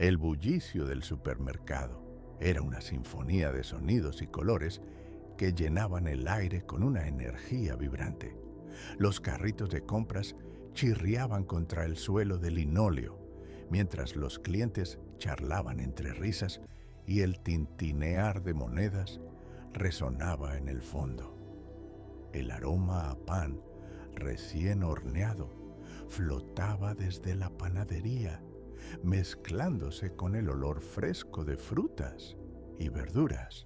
El bullicio del supermercado era una sinfonía de sonidos y colores que llenaban el aire con una energía vibrante. Los carritos de compras chirriaban contra el suelo de linóleo, mientras los clientes charlaban entre risas y el tintinear de monedas resonaba en el fondo. El aroma a pan recién horneado flotaba desde la panadería, mezclándose con el olor fresco de frutas y verduras.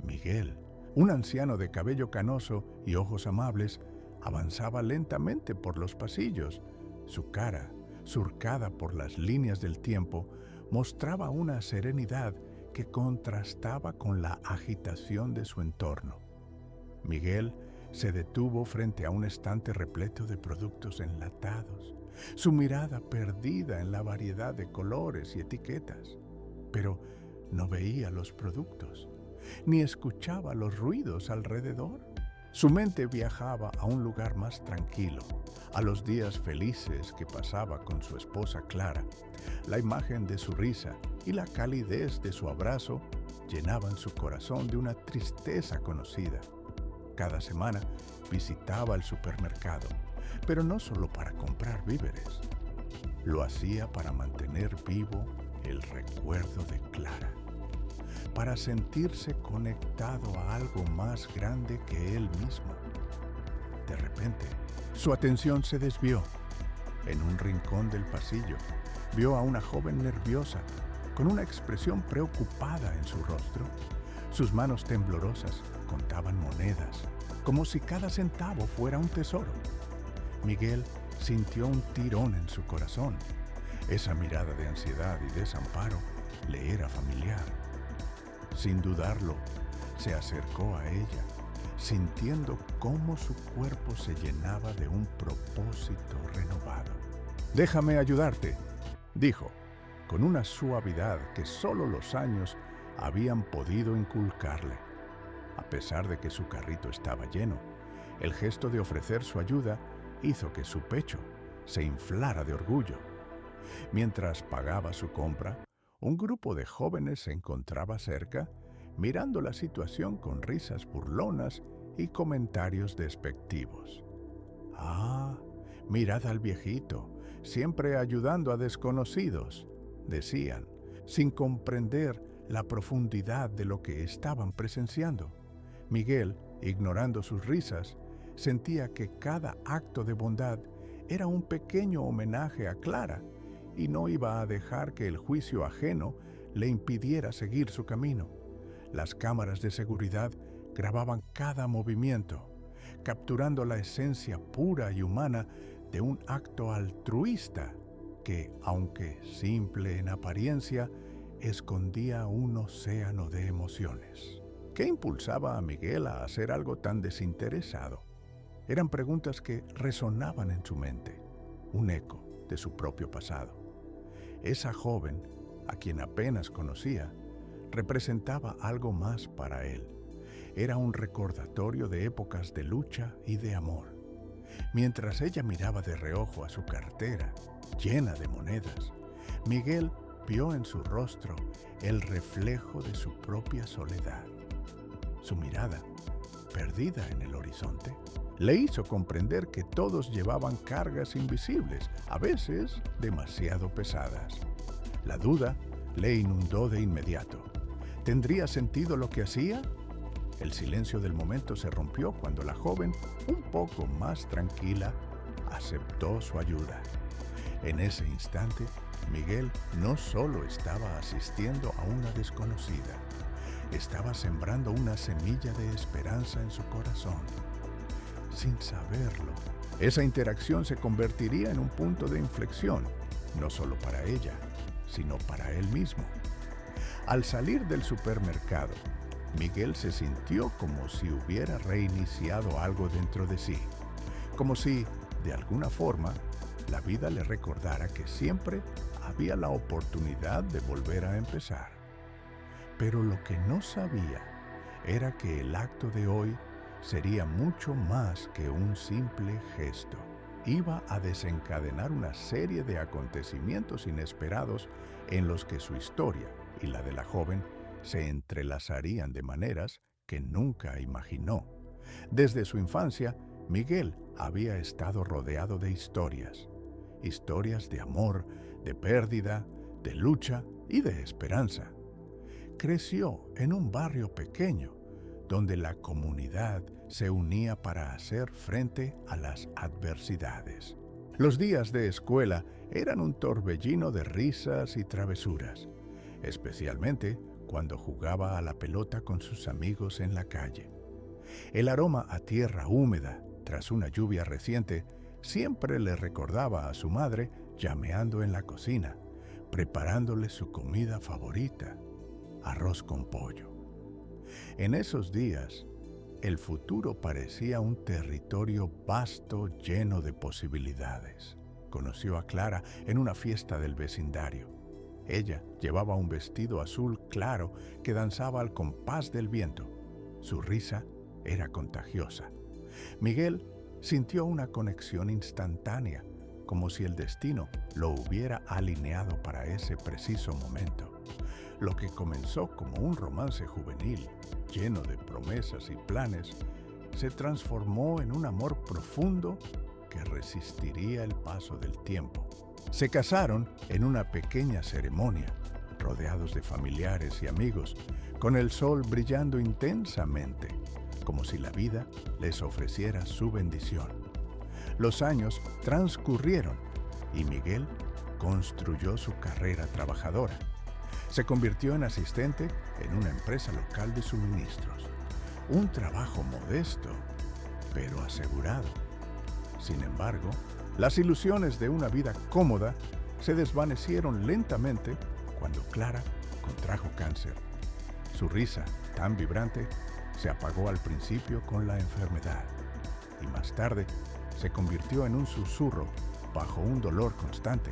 Miguel, un anciano de cabello canoso y ojos amables, avanzaba lentamente por los pasillos. Su cara, surcada por las líneas del tiempo, mostraba una serenidad que contrastaba con la agitación de su entorno. Miguel se detuvo frente a un estante repleto de productos enlatados, su mirada perdida en la variedad de colores y etiquetas. Pero no veía los productos, ni escuchaba los ruidos alrededor. Su mente viajaba a un lugar más tranquilo, a los días felices que pasaba con su esposa Clara. La imagen de su risa y la calidez de su abrazo llenaban su corazón de una tristeza conocida. Cada semana visitaba el supermercado, pero no solo para comprar víveres. Lo hacía para mantener vivo el recuerdo de Clara, para sentirse conectado a algo más grande que él mismo. De repente, su atención se desvió. En un rincón del pasillo, vio a una joven nerviosa, con una expresión preocupada en su rostro. Sus manos temblorosas contaban monedas, como si cada centavo fuera un tesoro. Miguel sintió un tirón en su corazón. Esa mirada de ansiedad y desamparo le era familiar. Sin dudarlo, se acercó a ella, sintiendo cómo su cuerpo se llenaba de un propósito renovado. «Déjame ayudarte», dijo, con una suavidad que solo los años habían podido inculcarle. A pesar de que su carrito estaba lleno, el gesto de ofrecer su ayuda hizo que su pecho se inflara de orgullo. Mientras pagaba su compra, un grupo de jóvenes se encontraba cerca, mirando la situación con risas burlonas y comentarios despectivos. «Ah, mirad al viejito, siempre ayudando a desconocidos», decían, sin comprender la profundidad de lo que estaban presenciando. Miguel, ignorando sus risas, sentía que cada acto de bondad era un pequeño homenaje a Clara y no iba a dejar que el juicio ajeno le impidiera seguir su camino. Las cámaras de seguridad grababan cada movimiento, capturando la esencia pura y humana de un acto altruista que, aunque simple en apariencia, escondía un océano de emociones. ¿Qué impulsaba a Miguel a hacer algo tan desinteresado? Eran preguntas que resonaban en su mente, un eco de su propio pasado. Esa joven, a quien apenas conocía, representaba algo más para él. Era un recordatorio de épocas de lucha y de amor. Mientras ella miraba de reojo a su cartera, llena de monedas, Miguel vio en su rostro el reflejo de su propia soledad. Su mirada, perdida en el horizonte, le hizo comprender que todos llevaban cargas invisibles, a veces demasiado pesadas. La duda le inundó de inmediato. ¿Tendría sentido lo que hacía? El silencio del momento se rompió cuando la joven, un poco más tranquila, aceptó su ayuda. En ese instante, Miguel no solo estaba asistiendo a una desconocida, estaba sembrando una semilla de esperanza en su corazón. Sin saberlo, esa interacción se convertiría en un punto de inflexión, no solo para ella, sino para él mismo. Al salir del supermercado, Miguel se sintió como si hubiera reiniciado algo dentro de sí, como si, de alguna forma, la vida le recordara que siempre había la oportunidad de volver a empezar. Pero lo que no sabía era que el acto de hoy sería mucho más que un simple gesto. iba a desencadenar una serie de acontecimientos inesperados en los que su historia y la de la joven se entrelazarían de maneras que nunca imaginó. Desde su infancia, Miguel había estado rodeado de historias de amor, de pérdida, de lucha y de esperanza. Creció en un barrio pequeño, donde la comunidad se unía para hacer frente a las adversidades. Los días de escuela eran un torbellino de risas y travesuras, especialmente cuando jugaba a la pelota con sus amigos en la calle. El aroma a tierra húmeda tras una lluvia reciente siempre le recordaba a su madre llameando en la cocina, preparándole su comida favorita, arroz con pollo. En esos días, el futuro parecía un territorio vasto lleno de posibilidades. Conoció a Clara en una fiesta del vecindario. Ella llevaba un vestido azul claro que danzaba al compás del viento. Su risa era contagiosa. Miguel sintió una conexión instantánea, como si el destino lo hubiera alineado para ese preciso momento. Lo que comenzó como un romance juvenil, lleno de promesas y planes, se transformó en un amor profundo que resistiría el paso del tiempo. Se casaron en una pequeña ceremonia, rodeados de familiares y amigos, con el sol brillando intensamente, como si la vida les ofreciera su bendición. Los años transcurrieron y Miguel construyó su carrera trabajadora. Se convirtió en asistente en una empresa local de suministros. Un trabajo modesto, pero asegurado. Sin embargo, las ilusiones de una vida cómoda se desvanecieron lentamente cuando Clara contrajo cáncer. Su risa, tan vibrante, se apagó al principio con la enfermedad y más tarde se convirtió en un susurro bajo un dolor constante.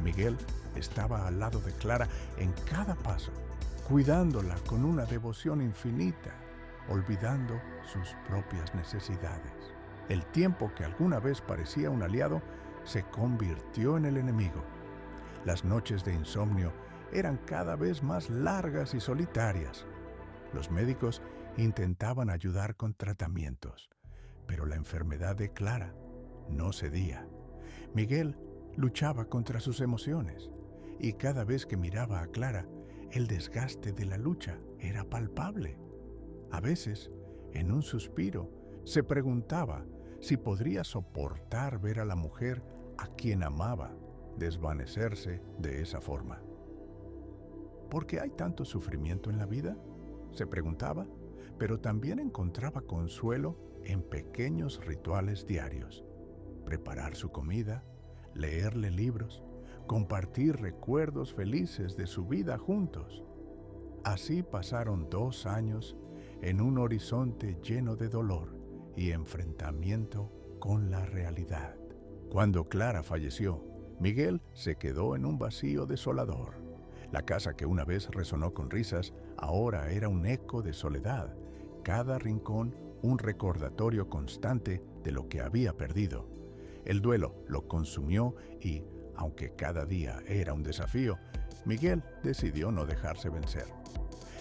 Miguel estaba al lado de Clara en cada paso, cuidándola con una devoción infinita, olvidando sus propias necesidades. El tiempo que alguna vez parecía un aliado se convirtió en el enemigo. Las noches de insomnio eran cada vez más largas y solitarias. Los médicos intentaban ayudar con tratamientos, pero la enfermedad de Clara no cedía. Miguel luchaba contra sus emociones y cada vez que miraba a Clara, el desgaste de la lucha era palpable. A veces, en un suspiro, se preguntaba si podría soportar ver a la mujer a quien amaba desvanecerse de esa forma. ¿Por qué hay tanto sufrimiento en la vida?, se preguntaba, pero también encontraba consuelo en pequeños rituales diarios. Preparar su comida, leerle libros, compartir recuerdos felices de su vida juntos. Así pasaron 2 años en un horizonte lleno de dolor y enfrentamiento con la realidad. Cuando Clara falleció, Miguel se quedó en un vacío desolador. La casa que una vez resonó con risas, ahora era un eco de soledad. Cada rincón un recordatorio constante de lo que había perdido. El duelo lo consumió y, aunque cada día era un desafío, Miguel decidió no dejarse vencer.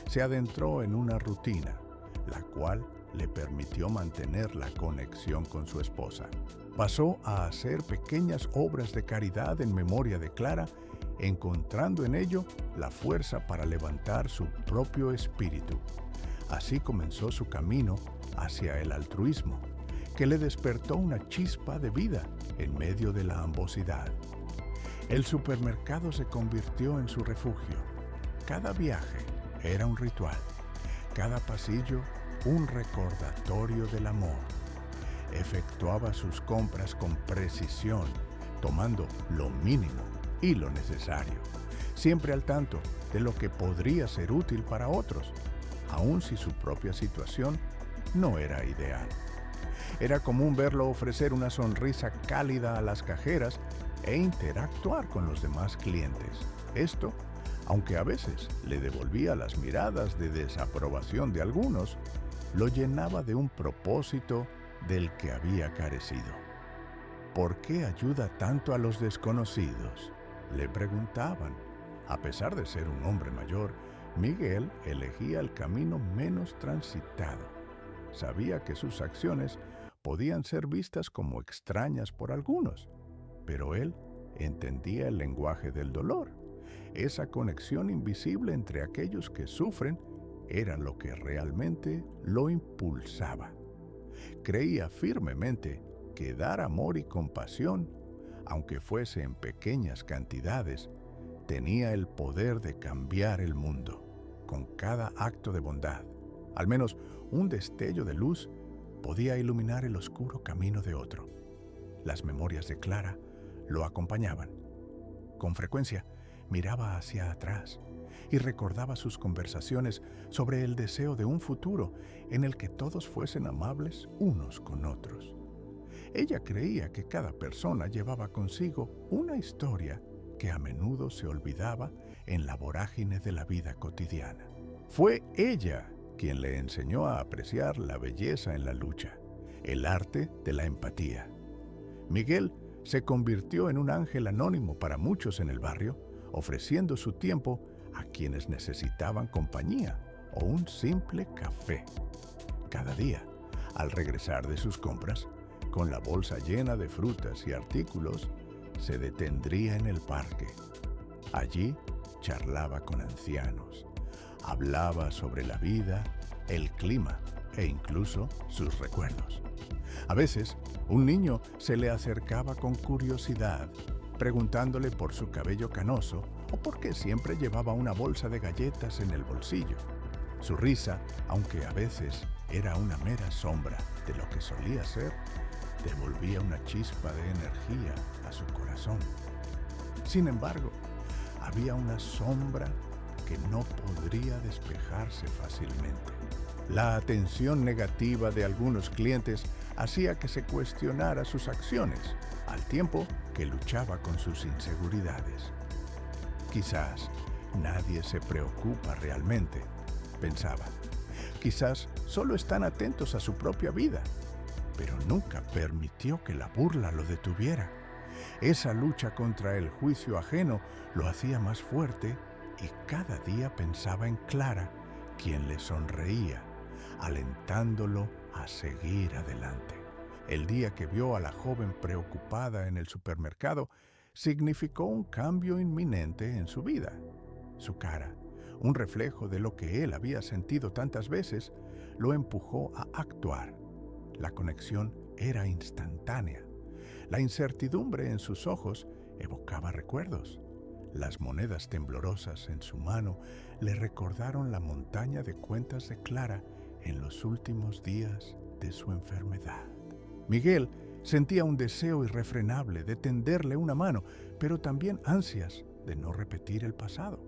Se adentró en una rutina, la cual le permitió mantener la conexión con su esposa. Pasó a hacer pequeñas obras de caridad en memoria de Clara, encontrando en ello la fuerza para levantar su propio espíritu. Así comenzó su camino hacia el altruismo, que le despertó una chispa de vida en medio de la ambosidad. El supermercado se convirtió en su refugio. Cada viaje era un ritual, cada pasillo un recordatorio del amor. Efectuaba sus compras con precisión, tomando lo mínimo y lo necesario, siempre al tanto de lo que podría ser útil para otros, aun si su propia situación no era ideal. Era común verlo ofrecer una sonrisa cálida a las cajeras e interactuar con los demás clientes. Esto, aunque a veces le devolvía las miradas de desaprobación de algunos, lo llenaba de un propósito del que había carecido. ¿Por qué ayuda tanto a los desconocidos?, le preguntaban. A pesar de ser un hombre mayor, Miguel elegía el camino menos transitado. Sabía que sus acciones podían ser vistas como extrañas por algunos, pero él entendía el lenguaje del dolor. Esa conexión invisible entre aquellos que sufren era lo que realmente lo impulsaba. Creía firmemente que dar amor y compasión, aunque fuese en pequeñas cantidades, tenía el poder de cambiar el mundo. Con cada acto de bondad, al menos un destello de luz podía iluminar el oscuro camino de otro. Las memorias de Clara lo acompañaban. Con frecuencia miraba hacia atrás y recordaba sus conversaciones sobre el deseo de un futuro en el que todos fuesen amables unos con otros. Ella creía que cada persona llevaba consigo una historia que a menudo se olvidaba en la vorágine de la vida cotidiana. Fue ella quien le enseñó a apreciar la belleza en la lucha, el arte de la empatía. Miguel se convirtió en un ángel anónimo para muchos en el barrio, ofreciendo su tiempo a quienes necesitaban compañía o un simple café. Cada día, al regresar de sus compras, con la bolsa llena de frutas y artículos, se detendría en el parque. Allí charlaba con ancianos, hablaba sobre la vida, el clima e incluso sus recuerdos. A veces, un niño se le acercaba con curiosidad, preguntándole por su cabello canoso o por qué siempre llevaba una bolsa de galletas en el bolsillo. Su risa, aunque a veces era una mera sombra de lo que solía ser, devolvía una chispa de energía a su corazón. Sin embargo, había una sombra que no podría despejarse fácilmente. La atención negativa de algunos clientes hacía que se cuestionara sus acciones, al tiempo que luchaba con sus inseguridades. Quizás nadie se preocupa realmente, pensaba. Quizás solo están atentos a su propia vida, pero nunca permitió que la burla lo detuviera. Esa lucha contra el juicio ajeno lo hacía más fuerte y cada día pensaba en Clara, quien le sonreía, alentándolo a seguir adelante. El día que vio a la joven preocupada en el supermercado significó un cambio inminente en su vida. Su cara, un reflejo de lo que él había sentido tantas veces, lo empujó a actuar. La conexión era instantánea. La incertidumbre en sus ojos evocaba recuerdos. Las monedas temblorosas en su mano le recordaron la montaña de cuentas de Clara en los últimos días de su enfermedad. Miguel sentía un deseo irrefrenable de tenderle una mano, pero también ansias de no repetir el pasado.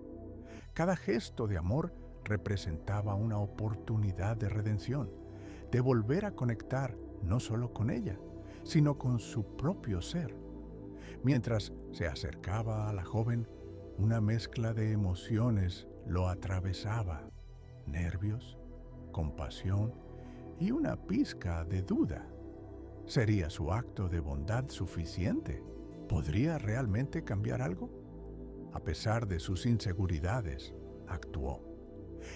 Cada gesto de amor representaba una oportunidad de redención, de volver a conectar no solo con ella, sino con su propio ser. Mientras se acercaba a la joven, una mezcla de emociones lo atravesaba: nervios, compasión y una pizca de duda. ¿Sería su acto de bondad suficiente? ¿Podría realmente cambiar algo? A pesar de sus inseguridades, actuó.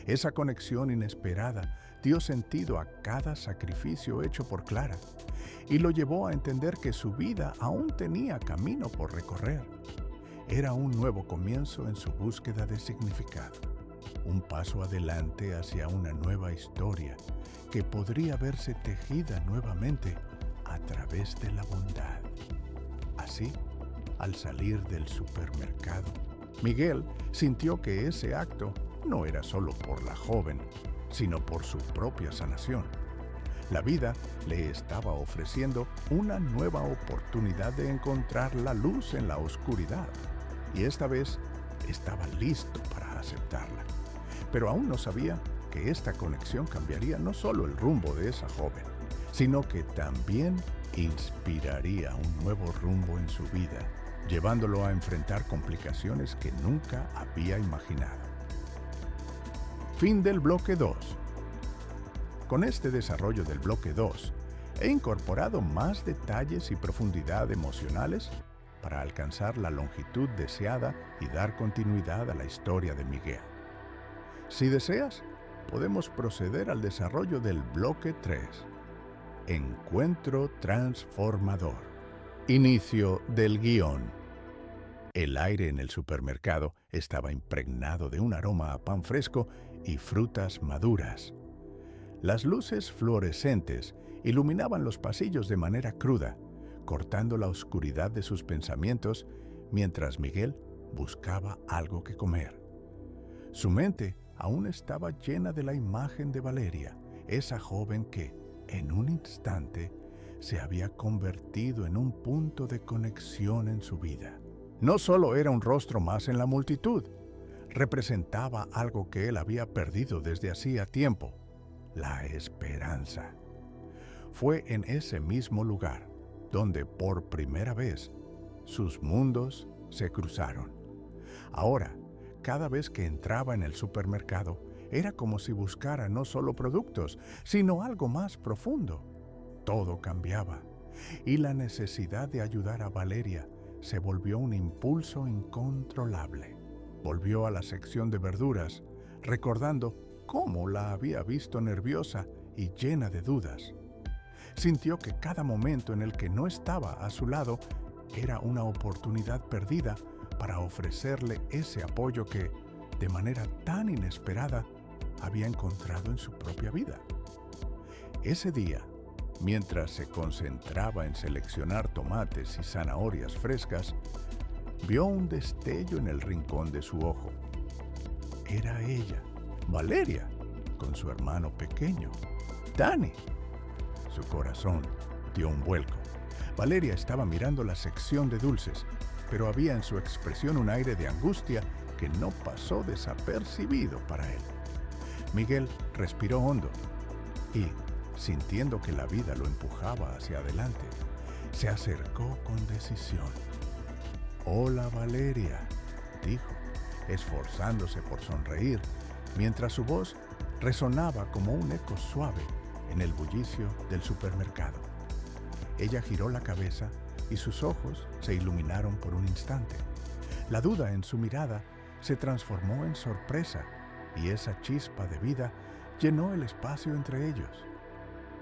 Esa conexión inesperada dio sentido a cada sacrificio hecho por Clara y lo llevó a entender que su vida aún tenía camino por recorrer. Era un nuevo comienzo en su búsqueda de significado, un paso adelante hacia una nueva historia que podría verse tejida nuevamente a través de la bondad. Así, al salir del supermercado, Miguel sintió que ese acto no era solo por la joven, sino por su propia sanación. La vida le estaba ofreciendo una nueva oportunidad de encontrar la luz en la oscuridad, y esta vez estaba listo para aceptarla. Pero aún no sabía que esta conexión cambiaría no solo el rumbo de esa joven, sino que también inspiraría un nuevo rumbo en su vida, llevándolo a enfrentar complicaciones que nunca había imaginado. Fin del bloque 2. Con este desarrollo del bloque 2, He incorporado más detalles y profundidad emocionales para alcanzar la longitud deseada y dar continuidad a la historia de Miguel. Si deseas, podemos proceder al desarrollo del bloque 3. Encuentro transformador. Inicio del guión. El aire en el supermercado estaba impregnado de un aroma a pan fresco y frutas maduras. Las luces fluorescentes iluminaban los pasillos de manera cruda, cortando la oscuridad de sus pensamientos mientras Miguel buscaba algo que comer. Su mente aún estaba llena de la imagen de Valeria, esa joven que, en un instante, se había convertido en un punto de conexión en su vida. No solo era un rostro más en la multitud, representaba algo que él había perdido desde hacía tiempo: la esperanza. Fue en ese mismo lugar donde por primera vez sus mundos se cruzaron. Ahora, cada vez que entraba en el supermercado, era como si buscara no solo productos, sino algo más profundo. Todo cambiaba, y la necesidad de ayudar a Valeria se volvió un impulso incontrolable. Volvió a la sección de verduras, recordando cómo la había visto nerviosa y llena de dudas. Sintió que cada momento en el que no estaba a su lado era una oportunidad perdida para ofrecerle ese apoyo que, de manera tan inesperada, había encontrado en su propia vida. Ese día, mientras se concentraba en seleccionar tomates y zanahorias frescas, vio un destello en el rincón de su ojo. Era ella, Valeria, con su hermano pequeño, Dani. Su corazón dio un vuelco. Valeria estaba mirando la sección de dulces, pero había en su expresión un aire de angustia que no pasó desapercibido para él. Miguel respiró hondo y, sintiendo que la vida lo empujaba hacia adelante, se acercó con decisión. «Hola, Valeria», dijo, esforzándose por sonreír, mientras su voz resonaba como un eco suave en el bullicio del supermercado. Ella giró la cabeza y sus ojos se iluminaron por un instante. La duda en su mirada se transformó en sorpresa y esa chispa de vida llenó el espacio entre ellos.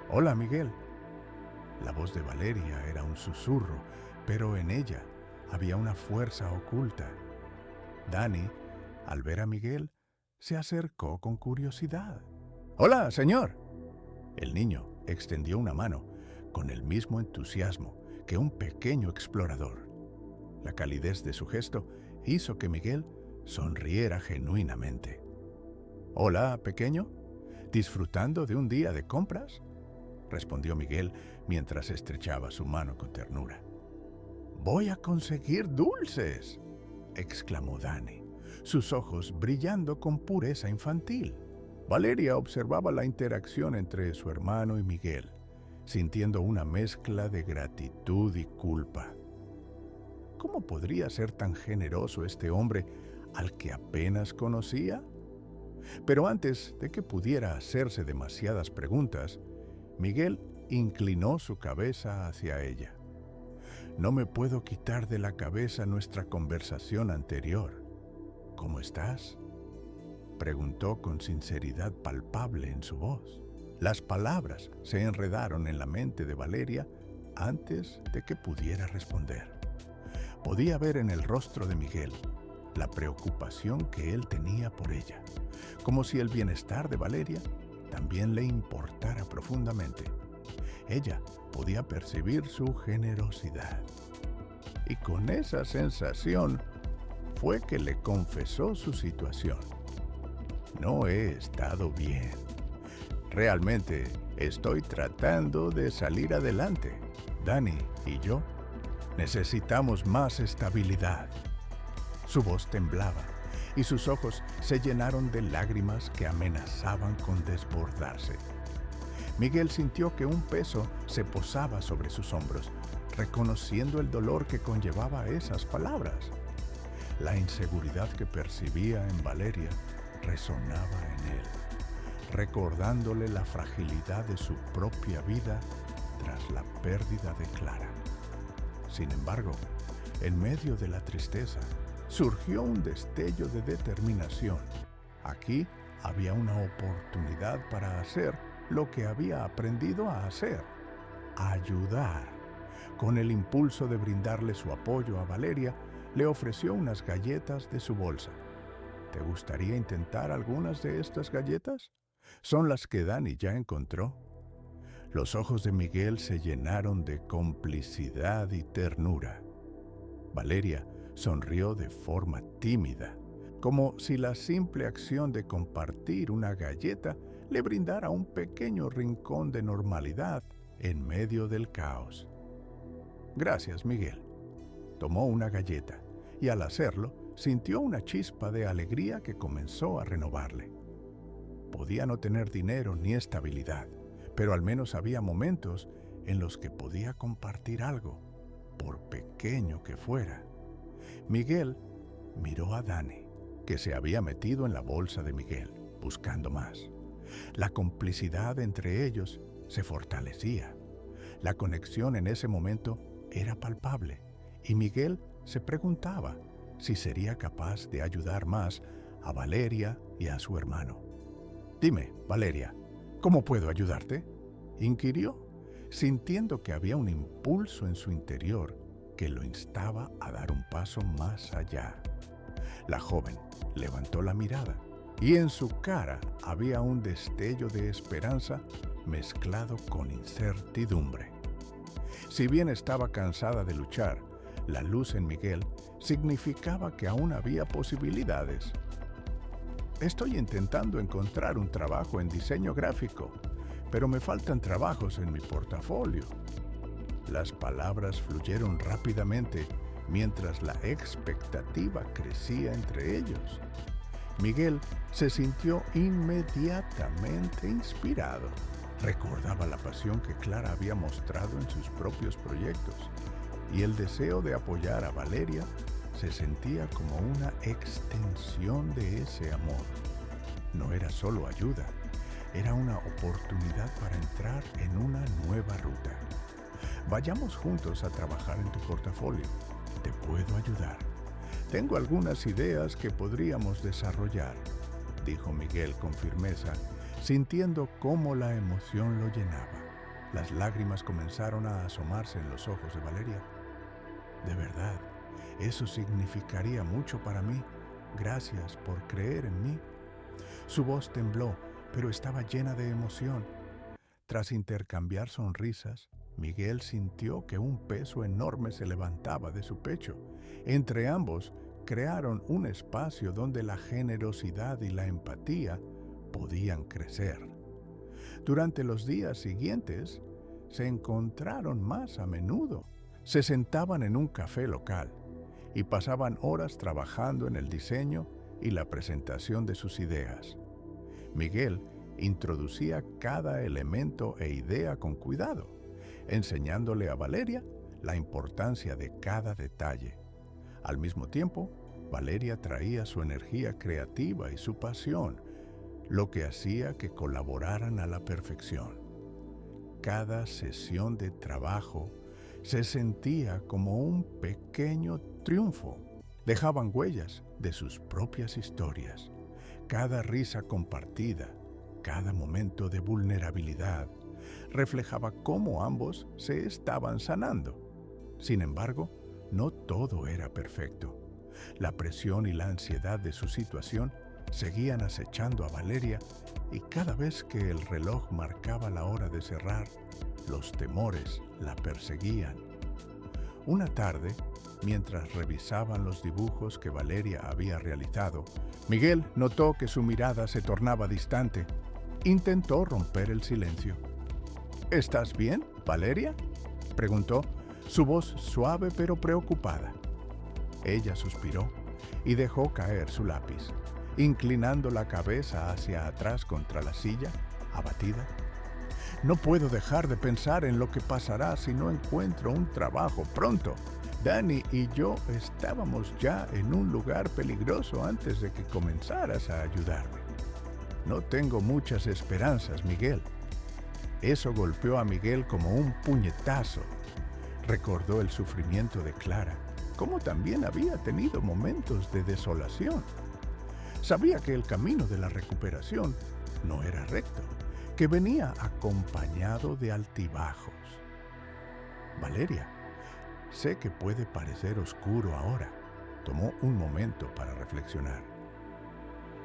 «Hola, Miguel». La voz de Valeria era un susurro, pero en ella había una fuerza oculta. Dani, al ver a Miguel, se acercó con curiosidad. «Hola, señor». El niño extendió una mano con el mismo entusiasmo que un pequeño explorador. La calidez de su gesto hizo que Miguel sonriera genuinamente. «Hola, pequeño. ¿Disfrutando de un día de compras?», respondió Miguel mientras estrechaba su mano con ternura. «Voy a conseguir dulces», exclamó Dani, sus ojos brillando con pureza infantil. Valeria observaba la interacción entre su hermano y Miguel, sintiendo una mezcla de gratitud y culpa. ¿Cómo podría ser tan generoso este hombre al que apenas conocía? Pero antes de que pudiera hacerse demasiadas preguntas, Miguel inclinó su cabeza hacia ella. «No me puedo quitar de la cabeza nuestra conversación anterior. ¿Cómo estás?», preguntó con sinceridad palpable en su voz. Las palabras se enredaron en la mente de Valeria antes de que pudiera responder. Podía ver en el rostro de Miguel la preocupación que él tenía por ella, como si el bienestar de Valeria también le importara profundamente. Ella podía percibir su generosidad. Y con esa sensación fue que le confesó su situación. «No he estado bien. Realmente estoy tratando de salir adelante. Dani y yo necesitamos más estabilidad». Su voz temblaba y sus ojos se llenaron de lágrimas que amenazaban con desbordarse. Miguel sintió que un peso se posaba sobre sus hombros, reconociendo el dolor que conllevaba esas palabras. La inseguridad que percibía en Valeria resonaba en él, recordándole la fragilidad de su propia vida tras la pérdida de Clara. Sin embargo, en medio de la tristeza, surgió un destello de determinación. Aquí había una oportunidad para hacer lo que había aprendido a hacer: ayudar. Con el impulso de brindarle su apoyo a Valeria, le ofreció unas galletas de su bolsa. ¿Te gustaría intentar algunas de estas galletas? Son las que Dani ya encontró. Los ojos de Miguel se llenaron de complicidad y ternura. Valeria sonrió de forma tímida, como si la simple acción de compartir una galleta le brindara un pequeño rincón de normalidad en medio del caos. Gracias, Miguel. Tomó una galleta y al hacerlo sintió una chispa de alegría que comenzó a renovarle. Podía no tener dinero ni estabilidad, pero al menos había momentos en los que podía compartir algo, por pequeño que fuera. Miguel miró a Dani, que se había metido en la bolsa de Miguel, buscando más. La complicidad entre ellos se fortalecía. La conexión en ese momento era palpable, y Miguel se preguntaba si sería capaz de ayudar más a Valeria y a su hermano. «Dime, Valeria, ¿cómo puedo ayudarte?», inquirió, sintiendo que había un impulso en su interior que lo instaba a dar un paso más allá. La joven levantó la mirada y en su cara había un destello de esperanza mezclado con incertidumbre. Si bien estaba cansada de luchar, la luz en Miguel significaba que aún había posibilidades. «Estoy intentando encontrar un trabajo en diseño gráfico, pero me faltan trabajos en mi portafolio». Las palabras fluyeron rápidamente mientras la expectativa crecía entre ellos. Miguel se sintió inmediatamente inspirado. Recordaba la pasión que Clara había mostrado en sus propios proyectos, y el deseo de apoyar a Valeria se sentía como una extensión de ese amor. No era solo ayuda, era una oportunidad para entrar en una nueva ruta. «Vayamos juntos a trabajar en tu portafolio. Te puedo ayudar. Tengo algunas ideas que podríamos desarrollar», dijo Miguel con firmeza, sintiendo cómo la emoción lo llenaba. Las lágrimas comenzaron a asomarse en los ojos de Valeria. «De verdad, eso significaría mucho para mí. Gracias por creer en mí». Su voz tembló, pero estaba llena de emoción. Tras intercambiar sonrisas, Miguel sintió que un peso enorme se levantaba de su pecho. Entre ambos, crearon un espacio donde la generosidad y la empatía podían crecer. Durante los días siguientes, se encontraron más a menudo. Se sentaban en un café local y pasaban horas trabajando en el diseño y la presentación de sus ideas. Miguel introducía cada elemento e idea con cuidado, enseñándole a Valeria la importancia de cada detalle. Al mismo tiempo, Valeria traía su energía creativa y su pasión, lo que hacía que colaboraran a la perfección. Cada sesión de trabajo se sentía como un pequeño triunfo. Dejaban huellas de sus propias historias. Cada risa compartida, cada momento de vulnerabilidad, reflejaba cómo ambos se estaban sanando. Sin embargo, no todo era perfecto. La presión y la ansiedad de su situación seguían acechando a Valeria, y cada vez que el reloj marcaba la hora de cerrar, los temores la perseguían. Una tarde, mientras revisaban los dibujos que Valeria había realizado, Miguel notó que su mirada se tornaba distante. Intentó romper el silencio. «¿Estás bien, Valeria?», preguntó, su voz suave pero preocupada. Ella suspiró y dejó caer su lápiz, inclinando la cabeza hacia atrás contra la silla, abatida. «No puedo dejar de pensar en lo que pasará si no encuentro un trabajo pronto. Dani y yo estábamos ya en un lugar peligroso antes de que comenzaras a ayudarme. No tengo muchas esperanzas, Miguel». Eso golpeó a Miguel como un puñetazo. Recordó el sufrimiento de Clara, como también había tenido momentos de desolación. Sabía que el camino de la recuperación no era recto, que venía acompañado de altibajos. Valeria, sé que puede parecer oscuro ahora. Tomó un momento para reflexionar.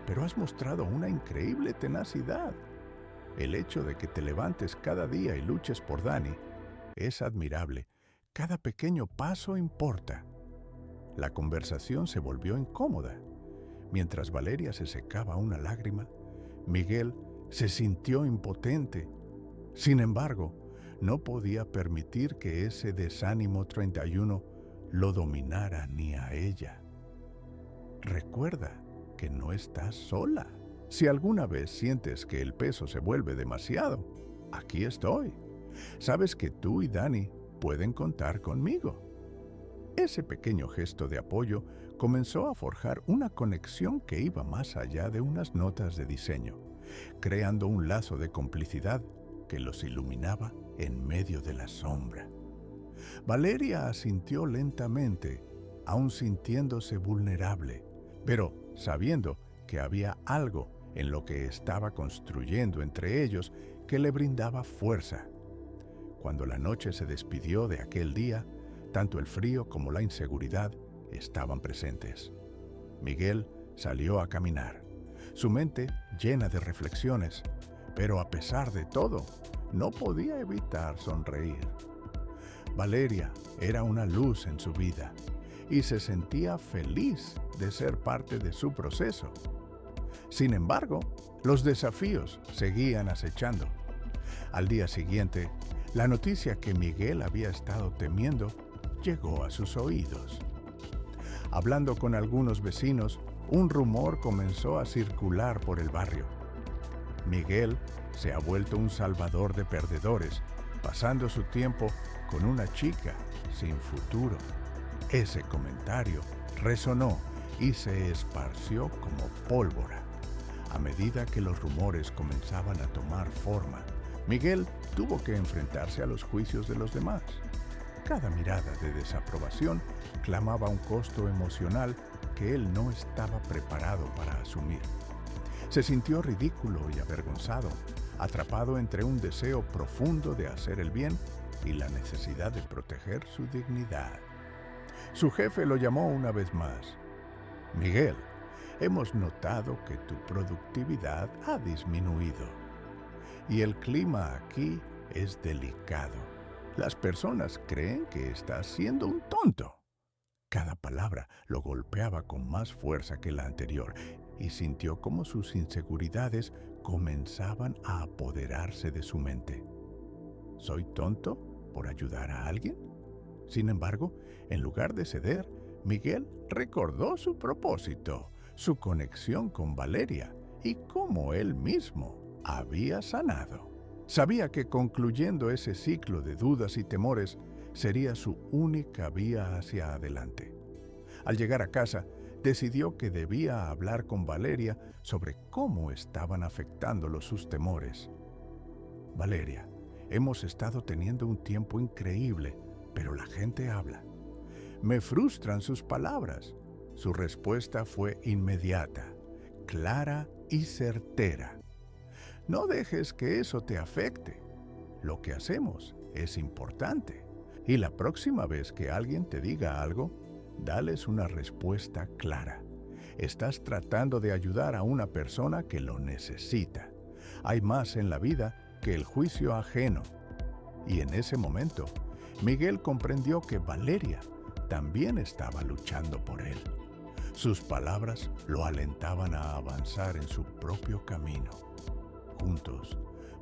Pero has mostrado una increíble tenacidad. El hecho de que te levantes cada día y luches por Dani es admirable. Cada pequeño paso importa. La conversación se volvió incómoda. Mientras Valeria se secaba una lágrima, Miguel se sintió impotente. Sin embargo, no podía permitir que ese desánimo 31 lo dominara ni a ella. Recuerda que no estás sola. Si alguna vez sientes que el peso se vuelve demasiado, aquí estoy. Sabes que tú y Dani pueden contar conmigo. Ese pequeño gesto de apoyo comenzó a forjar una conexión que iba más allá de unas notas de diseño, creando un lazo de complicidad que los iluminaba en medio de la sombra. Valeria asintió lentamente, aún sintiéndose vulnerable, pero sabiendo que había algo en lo que estaba construyendo entre ellos que le brindaba fuerza. Cuando la noche se despidió de aquel día, tanto el frío como la inseguridad estaban presentes. Miguel salió a caminar, su mente llena de reflexiones, pero a pesar de todo, no podía evitar sonreír. Valeria era una luz en su vida y se sentía feliz de ser parte de su proceso. Sin embargo, los desafíos seguían acechando. Al día siguiente, la noticia que Miguel había estado temiendo llegó a sus oídos. Hablando con algunos vecinos, un rumor comenzó a circular por el barrio. Miguel se ha vuelto un salvador de perdedores, pasando su tiempo con una chica sin futuro. Ese comentario resonó y se esparció como pólvora. A medida que los rumores comenzaban a tomar forma, Miguel tuvo que enfrentarse a los juicios de los demás. Cada mirada de desaprobación clamaba un costo emocional que él no estaba preparado para asumir. Se sintió ridículo y avergonzado, atrapado entre un deseo profundo de hacer el bien y la necesidad de proteger su dignidad. Su jefe lo llamó una vez más. Miguel, hemos notado que tu productividad ha disminuido y el clima aquí es delicado. Las personas creen que estás siendo un tonto. Cada palabra lo golpeaba con más fuerza que la anterior y sintió como sus inseguridades comenzaban a apoderarse de su mente. ¿Soy tonto por ayudar a alguien? Sin embargo, en lugar de ceder, Miguel recordó su propósito, su conexión con Valeria y cómo él mismo había sanado. Sabía que concluyendo ese ciclo de dudas y temores sería su única vía hacia adelante. Al llegar a casa, decidió que debía hablar con Valeria sobre cómo estaban afectándolo sus temores. Valeria, hemos estado teniendo un tiempo increíble, pero la gente habla. Me frustran sus palabras. Su respuesta fue inmediata, clara y certera. No dejes que eso te afecte. Lo que hacemos es importante. Y la próxima vez que alguien te diga algo, dales una respuesta clara. Estás tratando de ayudar a una persona que lo necesita. Hay más en la vida que el juicio ajeno. Y en ese momento, Miguel comprendió que Valeria también estaba luchando por él. Sus palabras lo alentaban a avanzar en su propio camino. Juntos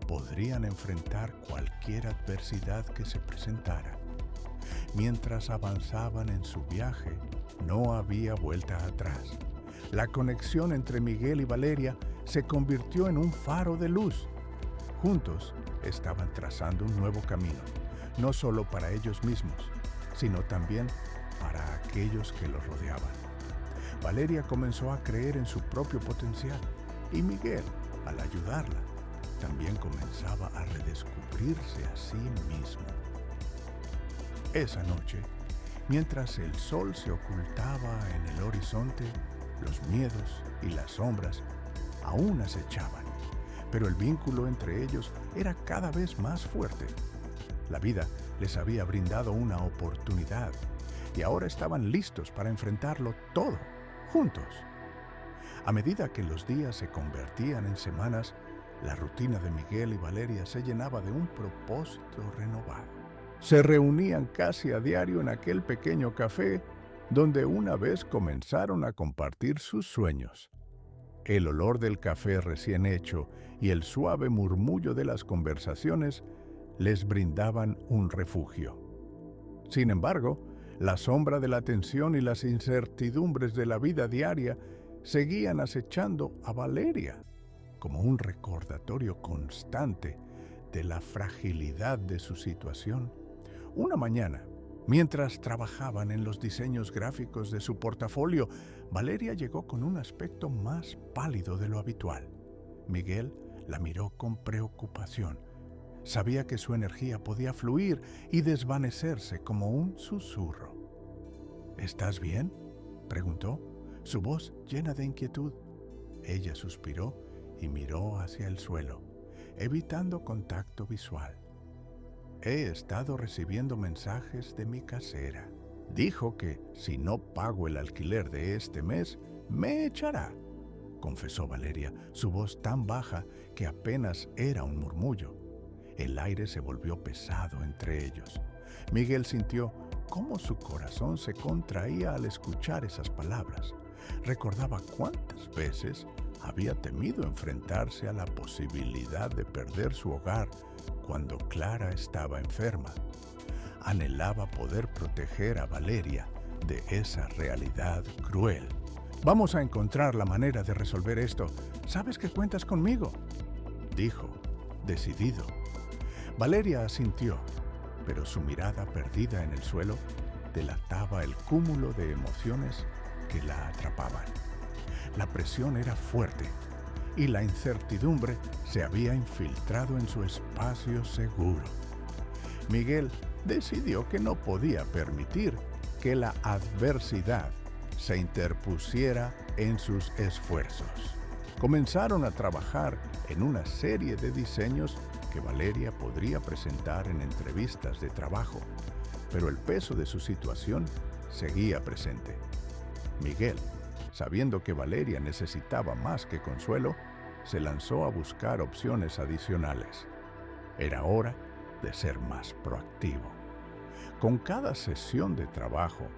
podrían enfrentar cualquier adversidad que se presentara. Mientras avanzaban en su viaje, no había vuelta atrás. La conexión entre Miguel y Valeria se convirtió en un faro de luz. Juntos estaban trazando un nuevo camino, no solo para ellos mismos, sino también para aquellos que los rodeaban. Valeria comenzó a creer en su propio potencial y Miguel, al ayudarla, también comenzaba a redescubrirse a sí mismo. Esa noche, mientras el sol se ocultaba en el horizonte, los miedos y las sombras aún acechaban, pero el vínculo entre ellos era cada vez más fuerte. La vida les había brindado una oportunidad y ahora estaban listos para enfrentarlo todo, juntos. A medida que los días se convertían en semanas, la rutina de Miguel y Valeria se llenaba de un propósito renovado. Se reunían casi a diario en aquel pequeño café donde una vez comenzaron a compartir sus sueños. El olor del café recién hecho y el suave murmullo de las conversaciones les brindaban un refugio. Sin embargo, la sombra de la tensión y las incertidumbres de la vida diaria seguían acechando a Valeria, como un recordatorio constante de la fragilidad de su situación. Una mañana, mientras trabajaban en los diseños gráficos de su portafolio, Valeria llegó con un aspecto más pálido de lo habitual. Miguel la miró con preocupación. Sabía que su energía podía fluir y desvanecerse como un susurro. ¿Estás bien?, preguntó, su voz llena de inquietud. Ella suspiró y miró hacia el suelo, evitando contacto visual. He estado recibiendo mensajes de mi casera. Dijo que si no pago el alquiler de este mes, me echará, confesó Valeria, su voz tan baja que apenas era un murmullo. El aire se volvió pesado entre ellos. Miguel sintió cómo su corazón se contraía al escuchar esas palabras. Recordaba cuántas veces había temido enfrentarse a la posibilidad de perder su hogar cuando Clara estaba enferma. Anhelaba poder proteger a Valeria de esa realidad cruel. Vamos a encontrar la manera de resolver esto. ¿Sabes que cuentas conmigo?, dijo, decidido. Valeria asintió, pero su mirada perdida en el suelo delataba el cúmulo de emociones que la atrapaban. La presión era fuerte y la incertidumbre se había infiltrado en su espacio seguro. Miguel decidió que no podía permitir que la adversidad se interpusiera en sus esfuerzos. Comenzaron a trabajar en una serie de diseños que Valeria podría presentar en entrevistas de trabajo, pero el peso de su situación seguía presente. Miguel, sabiendo que Valeria necesitaba más que consuelo, se lanzó a buscar opciones adicionales. Era hora de ser más proactivo. Con cada sesión de trabajo,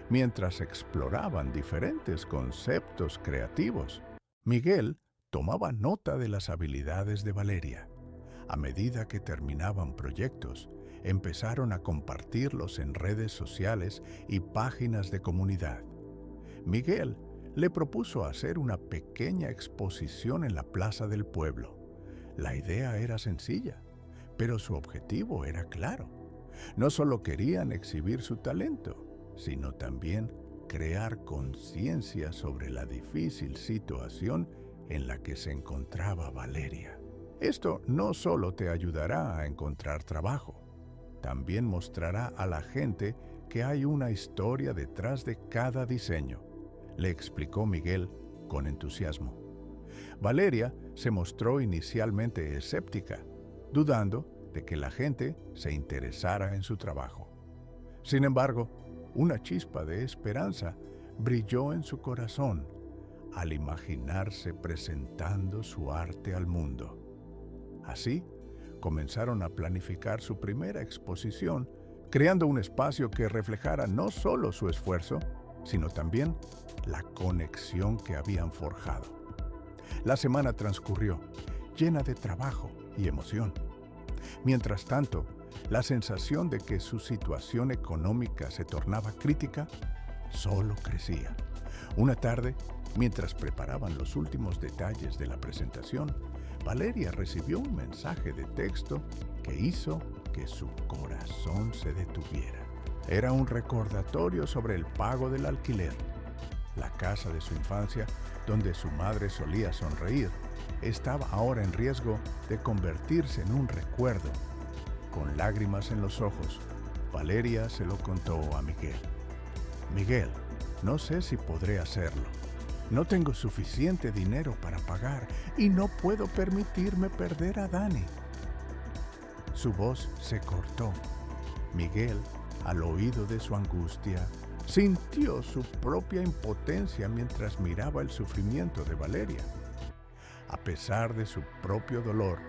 mientras exploraban diferentes conceptos creativos, Miguel tomaba nota de las habilidades de Valeria. A medida que terminaban proyectos, empezaron a compartirlos en redes sociales y páginas de comunidad. Miguel le propuso hacer una pequeña exposición en la plaza del pueblo. La idea era sencilla, pero su objetivo era claro. No solo querían exhibir su talento, sino también crear conciencia sobre la difícil situación en la que se encontraba Valeria. Esto no solo te ayudará a encontrar trabajo, también mostrará a la gente que hay una historia detrás de cada diseño, le explicó Miguel con entusiasmo. Valeria se mostró inicialmente escéptica, dudando de que la gente se interesara en su trabajo. Sin embargo, una chispa de esperanza brilló en su corazón al imaginarse presentando su arte al mundo. Así, comenzaron a planificar su primera exposición, creando un espacio que reflejara no solo su esfuerzo, sino también la conexión que habían forjado. La semana transcurrió, llena de trabajo y emoción. Mientras tanto, la sensación de que su situación económica se tornaba crítica solo crecía. Una tarde, mientras preparaban los últimos detalles de la presentación, Valeria recibió un mensaje de texto que hizo que su corazón se detuviera. Era un recordatorio sobre el pago del alquiler. La casa de su infancia, donde su madre solía sonreír, estaba ahora en riesgo de convertirse en un recuerdo. Con lágrimas en los ojos, Valeria se lo contó a Miguel. Miguel, no sé si podré hacerlo. No tengo suficiente dinero para pagar y no puedo permitirme perder a Dani. Su voz se cortó. Miguel, al oído de su angustia, sintió su propia impotencia mientras miraba el sufrimiento de Valeria. A pesar de su propio dolor,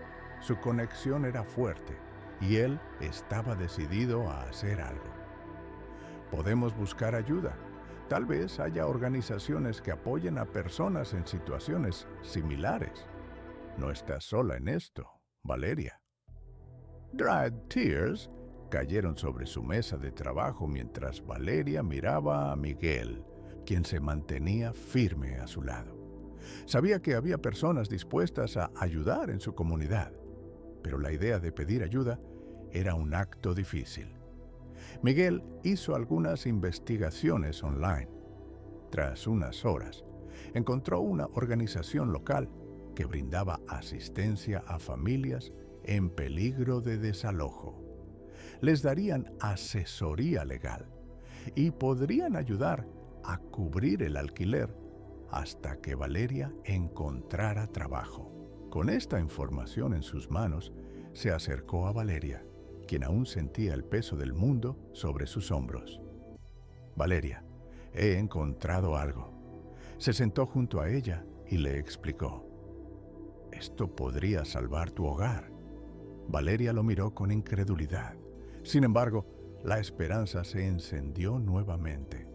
su conexión era fuerte y él estaba decidido a hacer algo. Podemos buscar ayuda. Tal vez haya organizaciones que apoyen a personas en situaciones similares. No estás sola en esto, Valeria. Dried tears cayeron sobre su mesa de trabajo mientras Valeria miraba a Miguel, quien se mantenía firme a su lado. Sabía que había personas dispuestas a ayudar en su comunidad, pero la idea de pedir ayuda era un acto difícil. Miguel hizo algunas investigaciones online. Tras unas horas, encontró una organización local que brindaba asistencia a familias en peligro de desalojo. Les darían asesoría legal y podrían ayudar a cubrir el alquiler hasta que Valeria encontrara trabajo. Con esta información en sus manos, se acercó a Valeria, quien aún sentía el peso del mundo sobre sus hombros. Valeria, he encontrado algo. Se sentó junto a ella y le explicó. Esto podría salvar tu hogar. Valeria lo miró con incredulidad. Sin embargo, la esperanza se encendió nuevamente.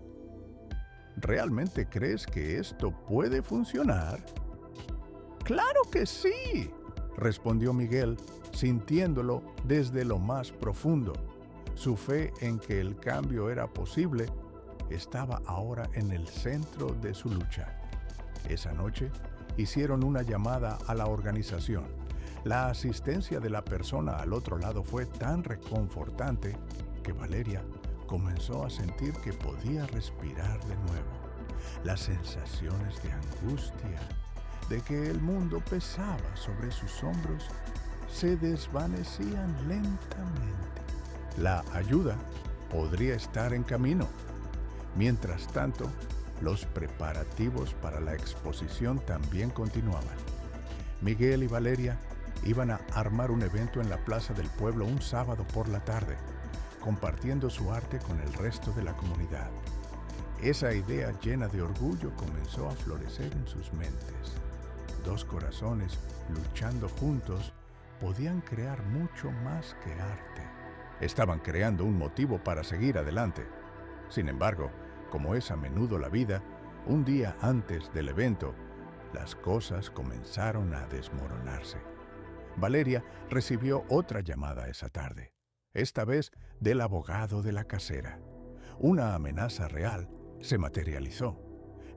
¿Realmente crees que esto puede funcionar? ¡Claro que sí!, respondió Miguel, sintiéndolo desde lo más profundo. Su fe en que el cambio era posible estaba ahora en el centro de su lucha. Esa noche hicieron una llamada a la organización. La asistencia de la persona al otro lado fue tan reconfortante que Valeria comenzó a sentir que podía respirar de nuevo. Las sensaciones de angustia, de que el mundo pesaba sobre sus hombros, se desvanecían lentamente. La ayuda podría estar en camino. Mientras tanto, los preparativos para la exposición también continuaban. Miguel y Valeria iban a armar un evento en la plaza del pueblo un sábado por la tarde, compartiendo su arte con el resto de la comunidad. Esa idea llena de orgullo comenzó a florecer en sus mentes. Dos corazones luchando juntos podían crear mucho más que arte. Estaban creando un motivo para seguir adelante. Sin embargo, como es a menudo la vida, un día antes del evento, las cosas comenzaron a desmoronarse. Valeria recibió otra llamada esa tarde, esta vez del abogado de la casera. Una amenaza real se materializó.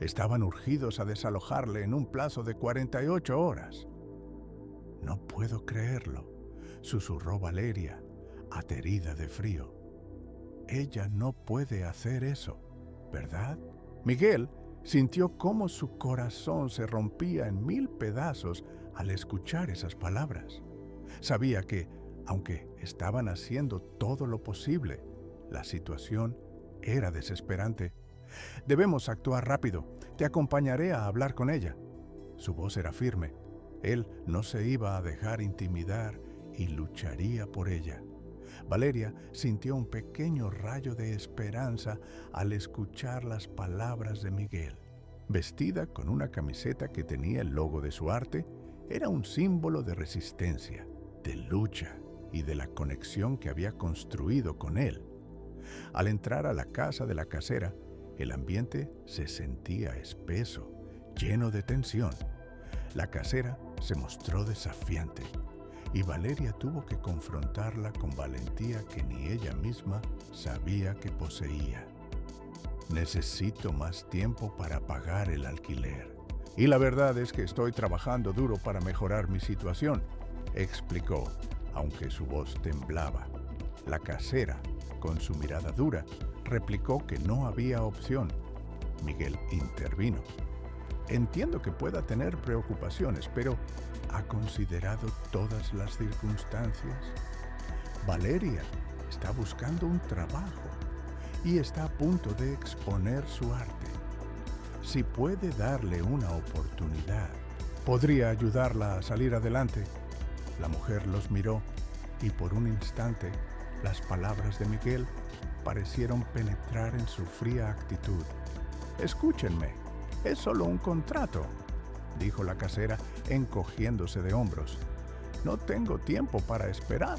Estaban urgidos a desalojarle en un plazo de 48 horas. No puedo creerlo, susurró Valeria, aterida de frío. Ella no puede hacer eso, ¿verdad? Miguel sintió cómo su corazón se rompía en 1000 pedazos al escuchar esas palabras. Sabía que, aunque estaban haciendo todo lo posible, la situación era desesperante. Debemos actuar rápido. Te acompañaré a hablar con ella. Su voz era firme. Él no se iba a dejar intimidar y lucharía por ella. Valeria sintió un pequeño rayo de esperanza al escuchar las palabras de Miguel. Vestida con una camiseta que tenía el logo de su arte, era un símbolo de resistencia, de lucha y de la conexión que había construido con él. Al entrar a la casa de la casera, el ambiente se sentía espeso, lleno de tensión. La casera se mostró desafiante y Valeria tuvo que confrontarla con valentía que ni ella misma sabía que poseía. Necesito más tiempo para pagar el alquiler. Y la verdad es que estoy trabajando duro para mejorar mi situación, explicó, aunque su voz temblaba. La casera, con su mirada dura, replicó que no había opción. Miguel intervino. Entiendo que pueda tener preocupaciones, pero ¿ha considerado todas las circunstancias? Valeria está buscando un trabajo y está a punto de exponer su arte. Si puede darle una oportunidad, podría ayudarla a salir adelante. La mujer los miró y por un instante las palabras de Miguel parecieron penetrar en su fría actitud. Escúchenme, es solo un contrato, dijo la casera encogiéndose de hombros. No tengo tiempo para esperar.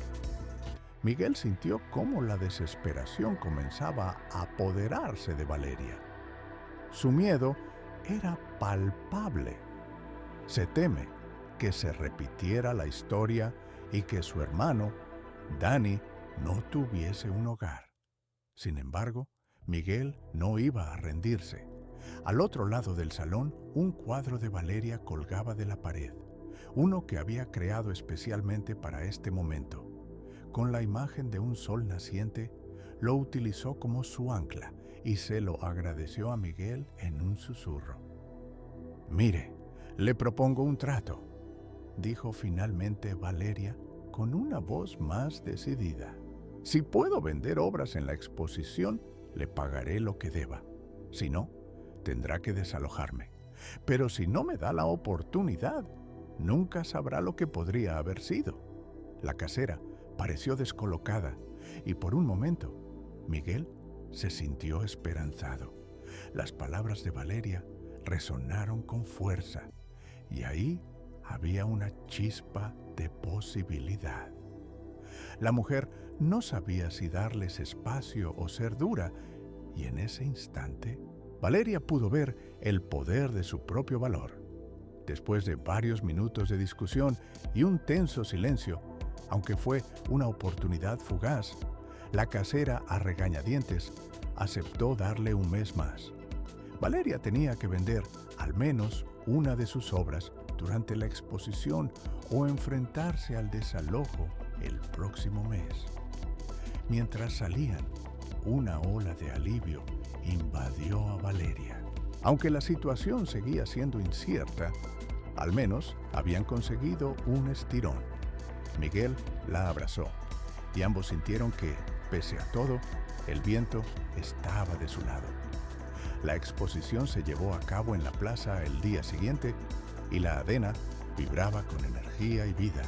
Miguel sintió cómo la desesperación comenzaba a apoderarse de Valeria. Su miedo era palpable. Se teme que se repitiera la historia y que su hermano, Dani, no tuviese un hogar. Sin embargo, Miguel no iba a rendirse. Al otro lado del salón, un cuadro de Valeria colgaba de la pared, uno que había creado especialmente para este momento. Con la imagen de un sol naciente, lo utilizó como su ancla y se lo agradeció a Miguel en un susurro. «Mire, le propongo un trato», dijo finalmente Valeria con una voz más decidida. «Si puedo vender obras en la exposición, le pagaré lo que deba. Si no, tendrá que desalojarme. Pero si no me da la oportunidad, nunca sabrá lo que podría haber sido». La casera pareció descolocada y por un momento Miguel se sintió esperanzado. Las palabras de Valeria resonaron con fuerza y ahí había una chispa de posibilidad. La mujer no sabía si darles espacio o ser dura, y en ese instante Valeria pudo ver el poder de su propio valor. Después de varios minutos de discusión y un tenso silencio, aunque fue una oportunidad fugaz, la casera a regañadientes aceptó darle un mes más. Valeria tenía que vender al menos una de sus obras durante la exposición o enfrentarse al desalojo el próximo mes. Mientras salían, una ola de alivio invadió a Valeria. Aunque la situación seguía siendo incierta, al menos habían conseguido un estirón. Miguel la abrazó y ambos sintieron que, pese a todo, el viento estaba de su lado. La exposición se llevó a cabo en la plaza el día siguiente y la Adena vibraba con energía y vida.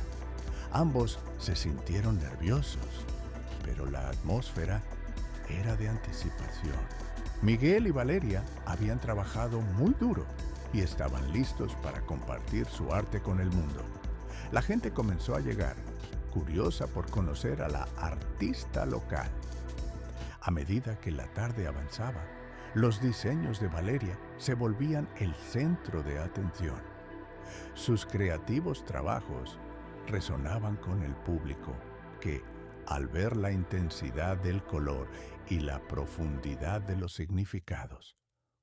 Ambos se sintieron nerviosos, pero la atmósfera era de anticipación. Miguel y Valeria habían trabajado muy duro y estaban listos para compartir su arte con el mundo. La gente comenzó a llegar, curiosa por conocer a la artista local. A medida que la tarde avanzaba, los diseños de Valeria se volvían el centro de atención. Sus creativos trabajos resonaban con el público, que, al ver la intensidad del color y la profundidad de los significados,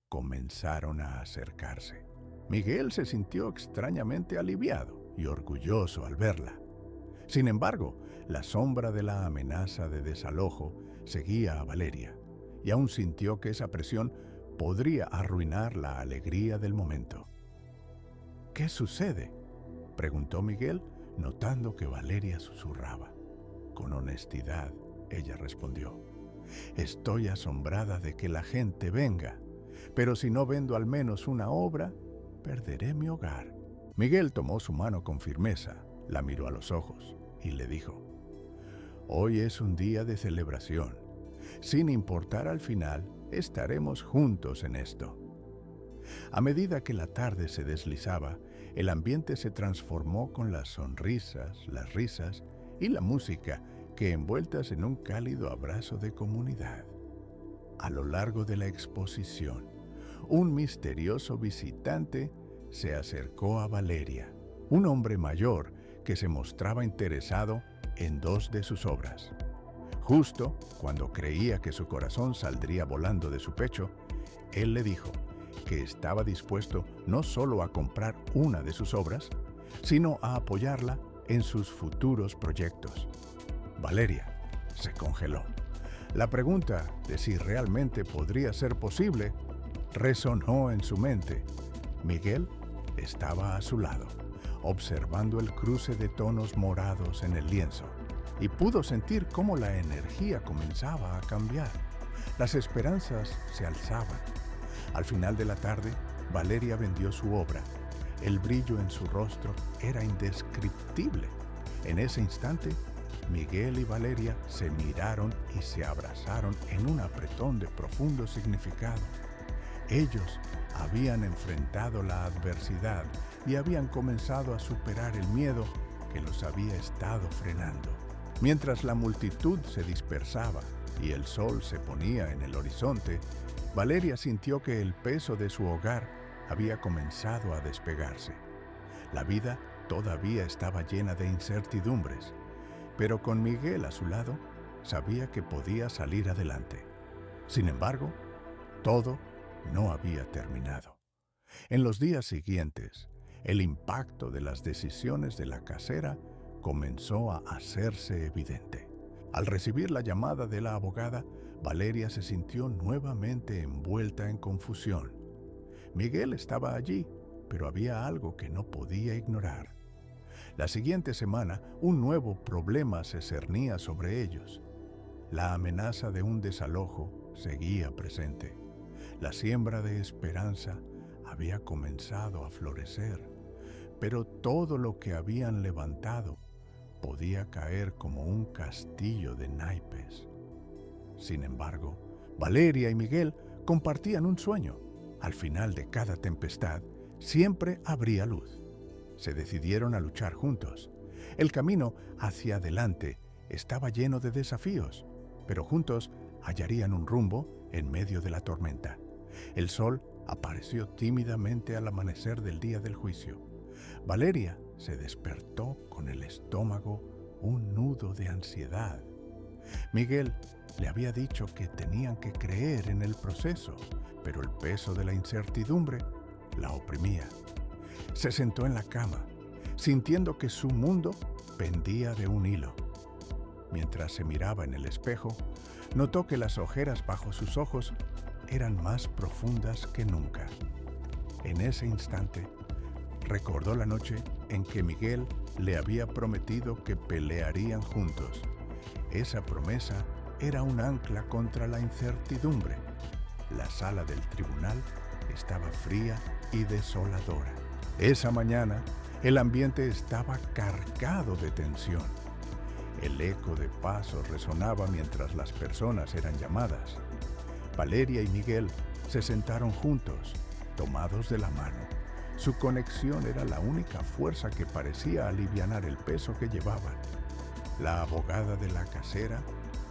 comenzaron a acercarse. Miguel se sintió extrañamente aliviado y orgulloso al verla. Sin embargo, la sombra de la amenaza de desalojo seguía a Valeria, y aún sintió que esa presión podría arruinar la alegría del momento. «¿Qué sucede?», preguntó Miguel, notando que Valeria susurraba. Con honestidad, ella respondió: «Estoy asombrada de que la gente venga, pero si no vendo al menos una obra, perderé mi hogar». Miguel tomó su mano con firmeza, la miró a los ojos y le dijo: «Hoy es un día de celebración. Sin importar al final, estaremos juntos en esto». A medida que la tarde se deslizaba, el ambiente se transformó con las sonrisas, las risas y la música que envueltas en un cálido abrazo de comunidad. A lo largo de la exposición, un misterioso visitante se acercó a Valeria, un hombre mayor que se mostraba interesado en dos de sus obras. Justo cuando creía que su corazón saldría volando de su pecho, él le dijo que estaba dispuesto no solo a comprar una de sus obras, sino a apoyarla en sus futuros proyectos. Valeria se congeló. La pregunta de si realmente podría ser posible resonó en su mente, Miguel estaba a su lado, observando el cruce de tonos morados en el lienzo, y pudo sentir cómo la energía comenzaba a cambiar. Las esperanzas se alzaban. Al final de la tarde, Valeria vendió su obra. El brillo en su rostro era indescriptible. En ese instante, Miguel y Valeria se miraron y se abrazaron en un apretón de profundo significado. Ellos habían enfrentado la adversidad y habían comenzado a superar el miedo que los había estado frenando. Mientras la multitud se dispersaba y el sol se ponía en el horizonte, Valeria sintió que el peso de su hogar había comenzado a despegarse. La vida todavía estaba llena de incertidumbres, pero con Miguel a su lado, sabía que podía salir adelante. Sin embargo, todo no había terminado. En los días siguientes, el impacto de las decisiones de la casera comenzó a hacerse evidente. Al recibir la llamada de la abogada, Valeria se sintió nuevamente envuelta en confusión. Miguel estaba allí, pero había algo que no podía ignorar. La siguiente semana, un nuevo problema se cernía sobre ellos. La amenaza de un desalojo seguía presente. La siembra de esperanza había comenzado a florecer, pero todo lo que habían levantado podía caer como un castillo de naipes. Sin embargo, Valeria y Miguel compartían un sueño. Al final de cada tempestad, siempre habría luz. Se decidieron a luchar juntos. El camino hacia adelante estaba lleno de desafíos, pero juntos hallarían un rumbo en medio de la tormenta. El sol apareció tímidamente al amanecer del día del juicio. Valeria se despertó con el estómago un nudo de ansiedad. Miguel le había dicho que tenían que creer en el proceso, pero el peso de la incertidumbre la oprimía. Se sentó en la cama, sintiendo que su mundo pendía de un hilo. Mientras se miraba en el espejo, notó que las ojeras bajo sus ojos eran más profundas que nunca. En ese instante, recordó la noche en que Miguel le había prometido que pelearían juntos. Esa promesa era un ancla contra la incertidumbre. La sala del tribunal estaba fría y desoladora. Esa mañana, el ambiente estaba cargado de tensión. El eco de pasos resonaba mientras las personas eran llamadas. Valeria y Miguel se sentaron juntos, tomados de la mano. Su conexión era la única fuerza que parecía alivianar el peso que llevaban. La abogada de la casera,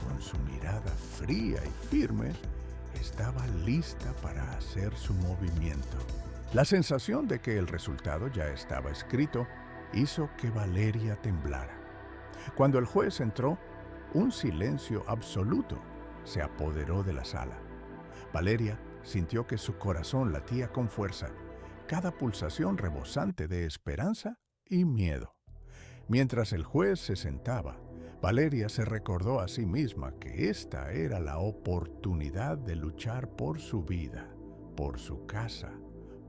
con su mirada fría y firme, estaba lista para hacer su movimiento. La sensación de que el resultado ya estaba escrito hizo que Valeria temblara. Cuando el juez entró, un silencio absoluto se apoderó de la sala. Valeria sintió que su corazón latía con fuerza, cada pulsación rebosante de esperanza y miedo. Mientras el juez se sentaba, Valeria se recordó a sí misma que esta era la oportunidad de luchar por su vida, por su casa,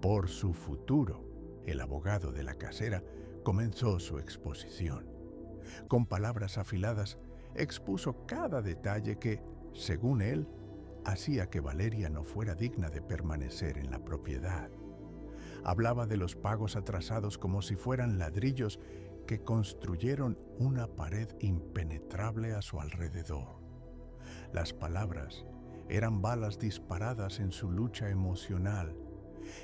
por su futuro. El abogado de la casera comenzó su exposición. Con palabras afiladas, expuso cada detalle que, según él, hacía que Valeria no fuera digna de permanecer en la propiedad. Hablaba de los pagos atrasados como si fueran ladrillos que construyeron una pared impenetrable a su alrededor. Las palabras eran balas disparadas en su lucha emocional,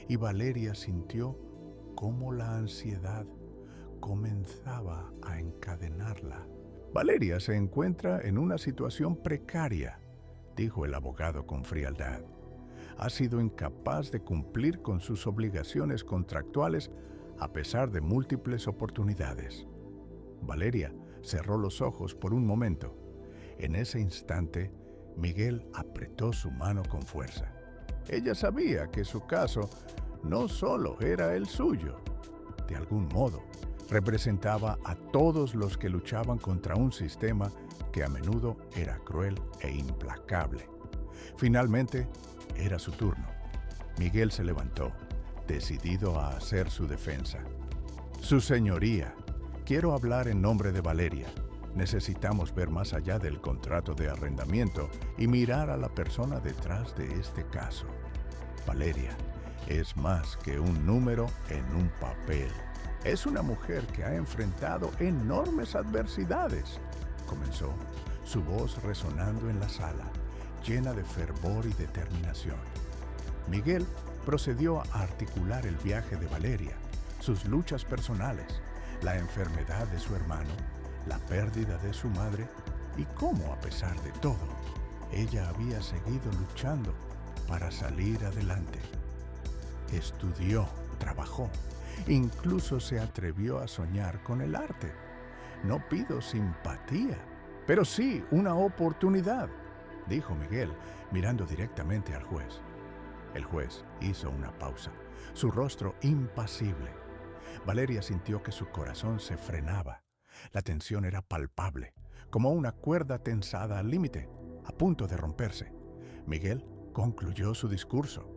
y Valeria sintió cómo la ansiedad comenzaba a encadenarla. Valeria se encuentra en una situación precaria, dijo el abogado con frialdad. Ha sido incapaz de cumplir con sus obligaciones contractuales a pesar de múltiples oportunidades. Valeria cerró los ojos por un momento. En ese instante, Miguel apretó su mano con fuerza. Ella sabía que su caso no solo era el suyo. De algún modo, representaba a todos los que luchaban contra un sistema que a menudo era cruel e implacable. Finalmente, era su turno. Miguel se levantó, decidido a hacer su defensa. Su señoría, quiero hablar en nombre de Valeria. Necesitamos ver más allá del contrato de arrendamiento y mirar a la persona detrás de este caso. Valeria es más que un número en un papel. Es una mujer que ha enfrentado enormes adversidades, comenzó, su voz resonando en la sala, llena de fervor y determinación. Miguel procedió a articular el viaje de Valeria, sus luchas personales, la enfermedad de su hermano, la pérdida de su madre y cómo, a pesar de todo, ella había seguido luchando para salir adelante. Estudió, trabajó, incluso se atrevió a soñar con el arte. No pido simpatía, pero sí una oportunidad, dijo Miguel, mirando directamente al juez. El juez hizo una pausa, su rostro impasible. Valeria sintió que su corazón se frenaba. La tensión era palpable, como una cuerda tensada al límite, a punto de romperse. Miguel concluyó su discurso.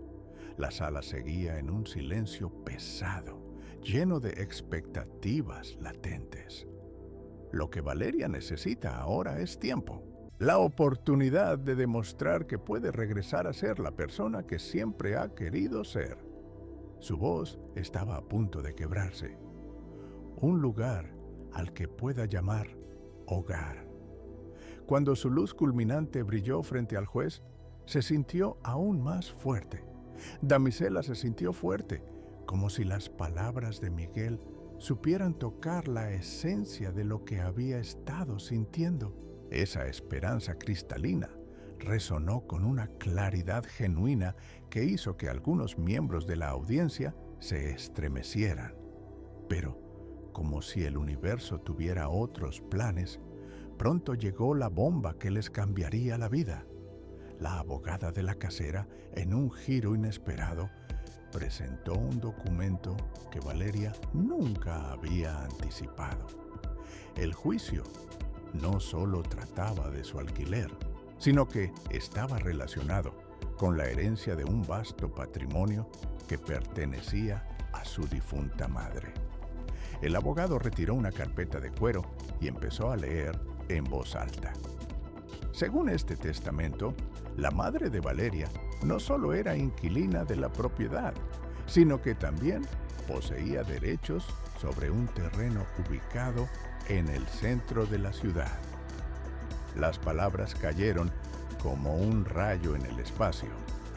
La sala seguía en un silencio pesado, lleno de expectativas latentes. Lo que Valeria necesita ahora es tiempo, la oportunidad de demostrar que puede regresar a ser la persona que siempre ha querido ser. Su voz estaba a punto de quebrarse. Un lugar al que pueda llamar hogar. Cuando su luz culminante brilló frente al juez, se sintió aún más fuerte. Damisela se sintió fuerte, como si las palabras de Miguel supieran tocar la esencia de lo que había estado sintiendo. Esa esperanza cristalina resonó con una claridad genuina que hizo que algunos miembros de la audiencia se estremecieran. Pero, como si el universo tuviera otros planes, pronto llegó la bomba que les cambiaría la vida. La abogada de la casera, en un giro inesperado, presentó un documento que Valeria nunca había anticipado. El juicio no solo trataba de su alquiler, sino que estaba relacionado con la herencia de un vasto patrimonio que pertenecía a su difunta madre. El abogado retiró una carpeta de cuero y empezó a leer en voz alta. Según este testamento, la madre de Valeria no solo era inquilina de la propiedad, sino que también poseía derechos sobre un terreno ubicado en el centro de la ciudad. Las palabras cayeron como un rayo en el espacio.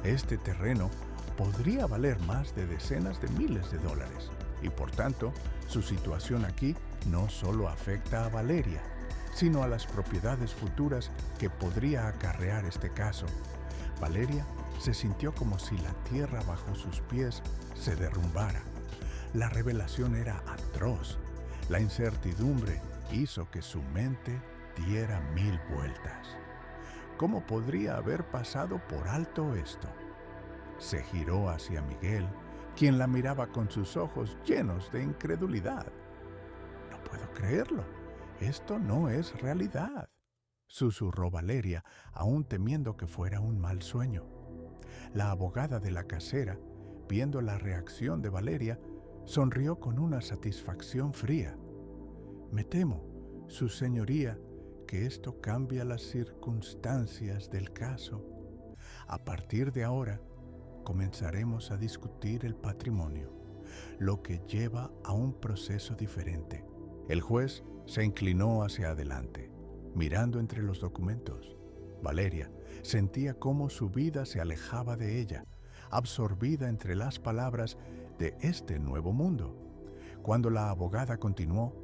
Este terreno podría valer más de decenas de miles de dólares y por tanto, su situación aquí no solo afecta a Valeria, sino a las propiedades futuras que podría acarrear este caso. Valeria se sintió como si la tierra bajo sus pies se derrumbara. La revelación era atroz. La incertidumbre hizo que su mente diera 1000 vueltas. ¿Cómo podría haber pasado por alto esto? Se giró hacia Miguel, quien la miraba con sus ojos llenos de incredulidad. No puedo creerlo. Esto no es realidad, susurró Valeria, aún temiendo que fuera un mal sueño. La abogada de la casera, viendo la reacción de Valeria, sonrió con una satisfacción fría. Me temo, su señoría, que esto cambia las circunstancias del caso. A partir de ahora, comenzaremos a discutir el patrimonio, lo que lleva a un proceso diferente. El juez se inclinó hacia adelante, mirando entre los documentos. Valeria sentía cómo su vida se alejaba de ella, absorbida entre las palabras de este nuevo mundo. Cuando la abogada continuó,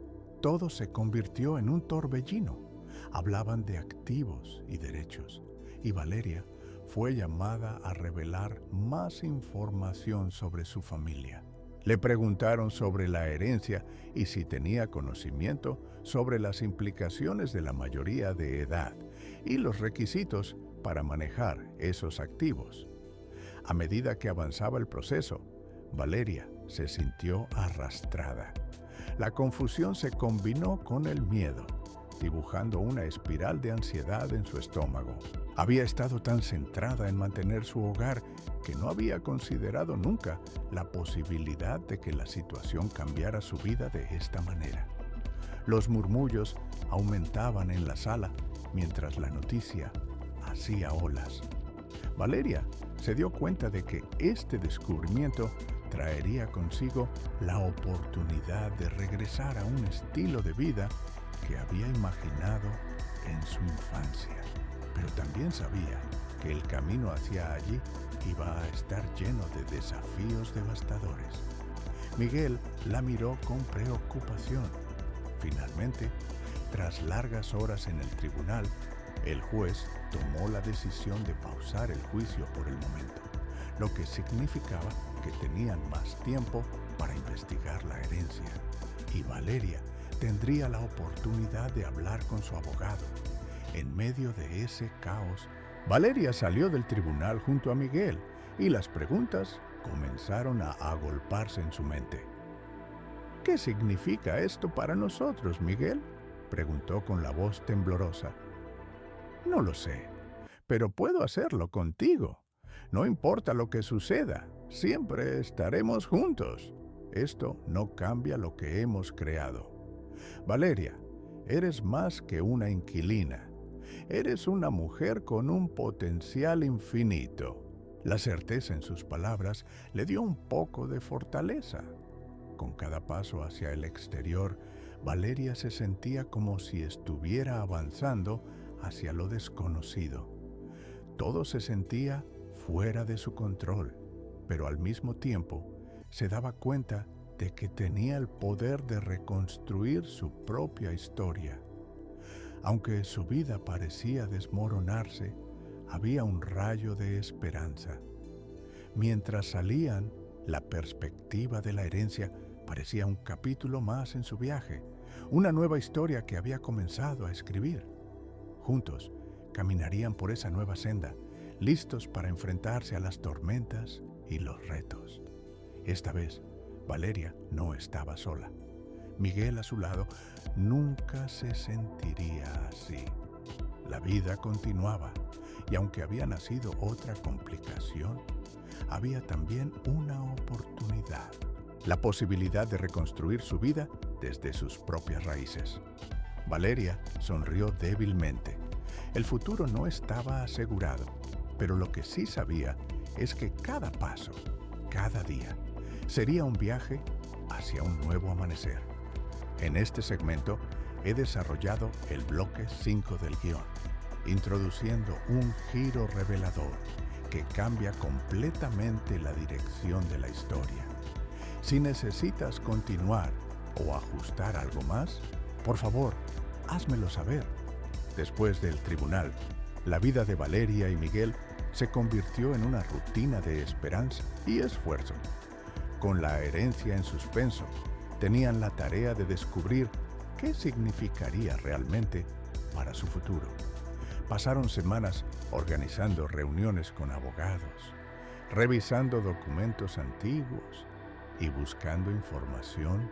todo se convirtió en un torbellino. Hablaban de activos y derechos, y Valeria fue llamada a revelar más información sobre su familia. Le preguntaron sobre la herencia y si tenía conocimiento sobre las implicaciones de la mayoría de edad y los requisitos para manejar esos activos. A medida que avanzaba el proceso, Valeria se sintió arrastrada. La confusión se combinó con el miedo. dibujando una espiral de ansiedad en su estómago. Había estado tan centrada en mantener su hogar que no había considerado nunca la posibilidad de que la situación cambiara su vida de esta manera. Los murmullos aumentaban en la sala mientras la noticia hacía olas. Valeria se dio cuenta de que este descubrimiento traería consigo la oportunidad de regresar a un estilo de vida que había imaginado en su infancia. Pero también sabía que el camino hacia allí iba a estar lleno de desafíos devastadores. Miguel la miró con preocupación. Finalmente, tras largas horas en el tribunal, el juez tomó la decisión de pausar el juicio por el momento, lo que significaba que tenían más tiempo para investigar la herencia, y Valeria tendría la oportunidad de hablar con su abogado. En medio de ese caos, Valeria salió del tribunal junto a Miguel y las preguntas comenzaron a agolparse en su mente. ¿Qué significa esto para nosotros, Miguel?, preguntó con la voz temblorosa. No lo sé, pero puedo hacerlo contigo. No importa lo que suceda, siempre estaremos juntos. Esto no cambia lo que hemos creado. Valeria, eres más que una inquilina. Eres una mujer con un potencial infinito. La certeza en sus palabras le dio un poco de fortaleza. Con cada paso hacia el exterior, Valeria se sentía como si estuviera avanzando hacia lo desconocido. Todo se sentía fuera de su control, pero al mismo tiempo se daba cuenta de que tenía el poder de reconstruir su propia historia. Aunque su vida parecía desmoronarse, había un rayo de esperanza. Mientras salían, la perspectiva de la herencia parecía un capítulo más en su viaje, una nueva historia que había comenzado a escribir. Juntos, caminarían por esa nueva senda, listos para enfrentarse a las tormentas y los retos. Esta vez, Valeria no estaba sola. Miguel a su lado nunca se sentiría así. La vida continuaba, y aunque había nacido otra complicación, había también una oportunidad, la posibilidad de reconstruir su vida desde sus propias raíces. Valeria sonrió débilmente. El futuro no estaba asegurado, pero lo que sí sabía es que cada paso, cada día, sería un viaje hacia un nuevo amanecer. En este segmento he desarrollado el bloque 5 del guión, introduciendo un giro revelador que cambia completamente la dirección de la historia. Si necesitas continuar o ajustar algo más, por favor, házmelo saber. Después del tribunal, la vida de Valeria y Miguel se convirtió en una rutina de esperanza y esfuerzo. Con la herencia en suspenso, tenían la tarea de descubrir qué significaría realmente para su futuro. Pasaron semanas organizando reuniones con abogados, revisando documentos antiguos y buscando información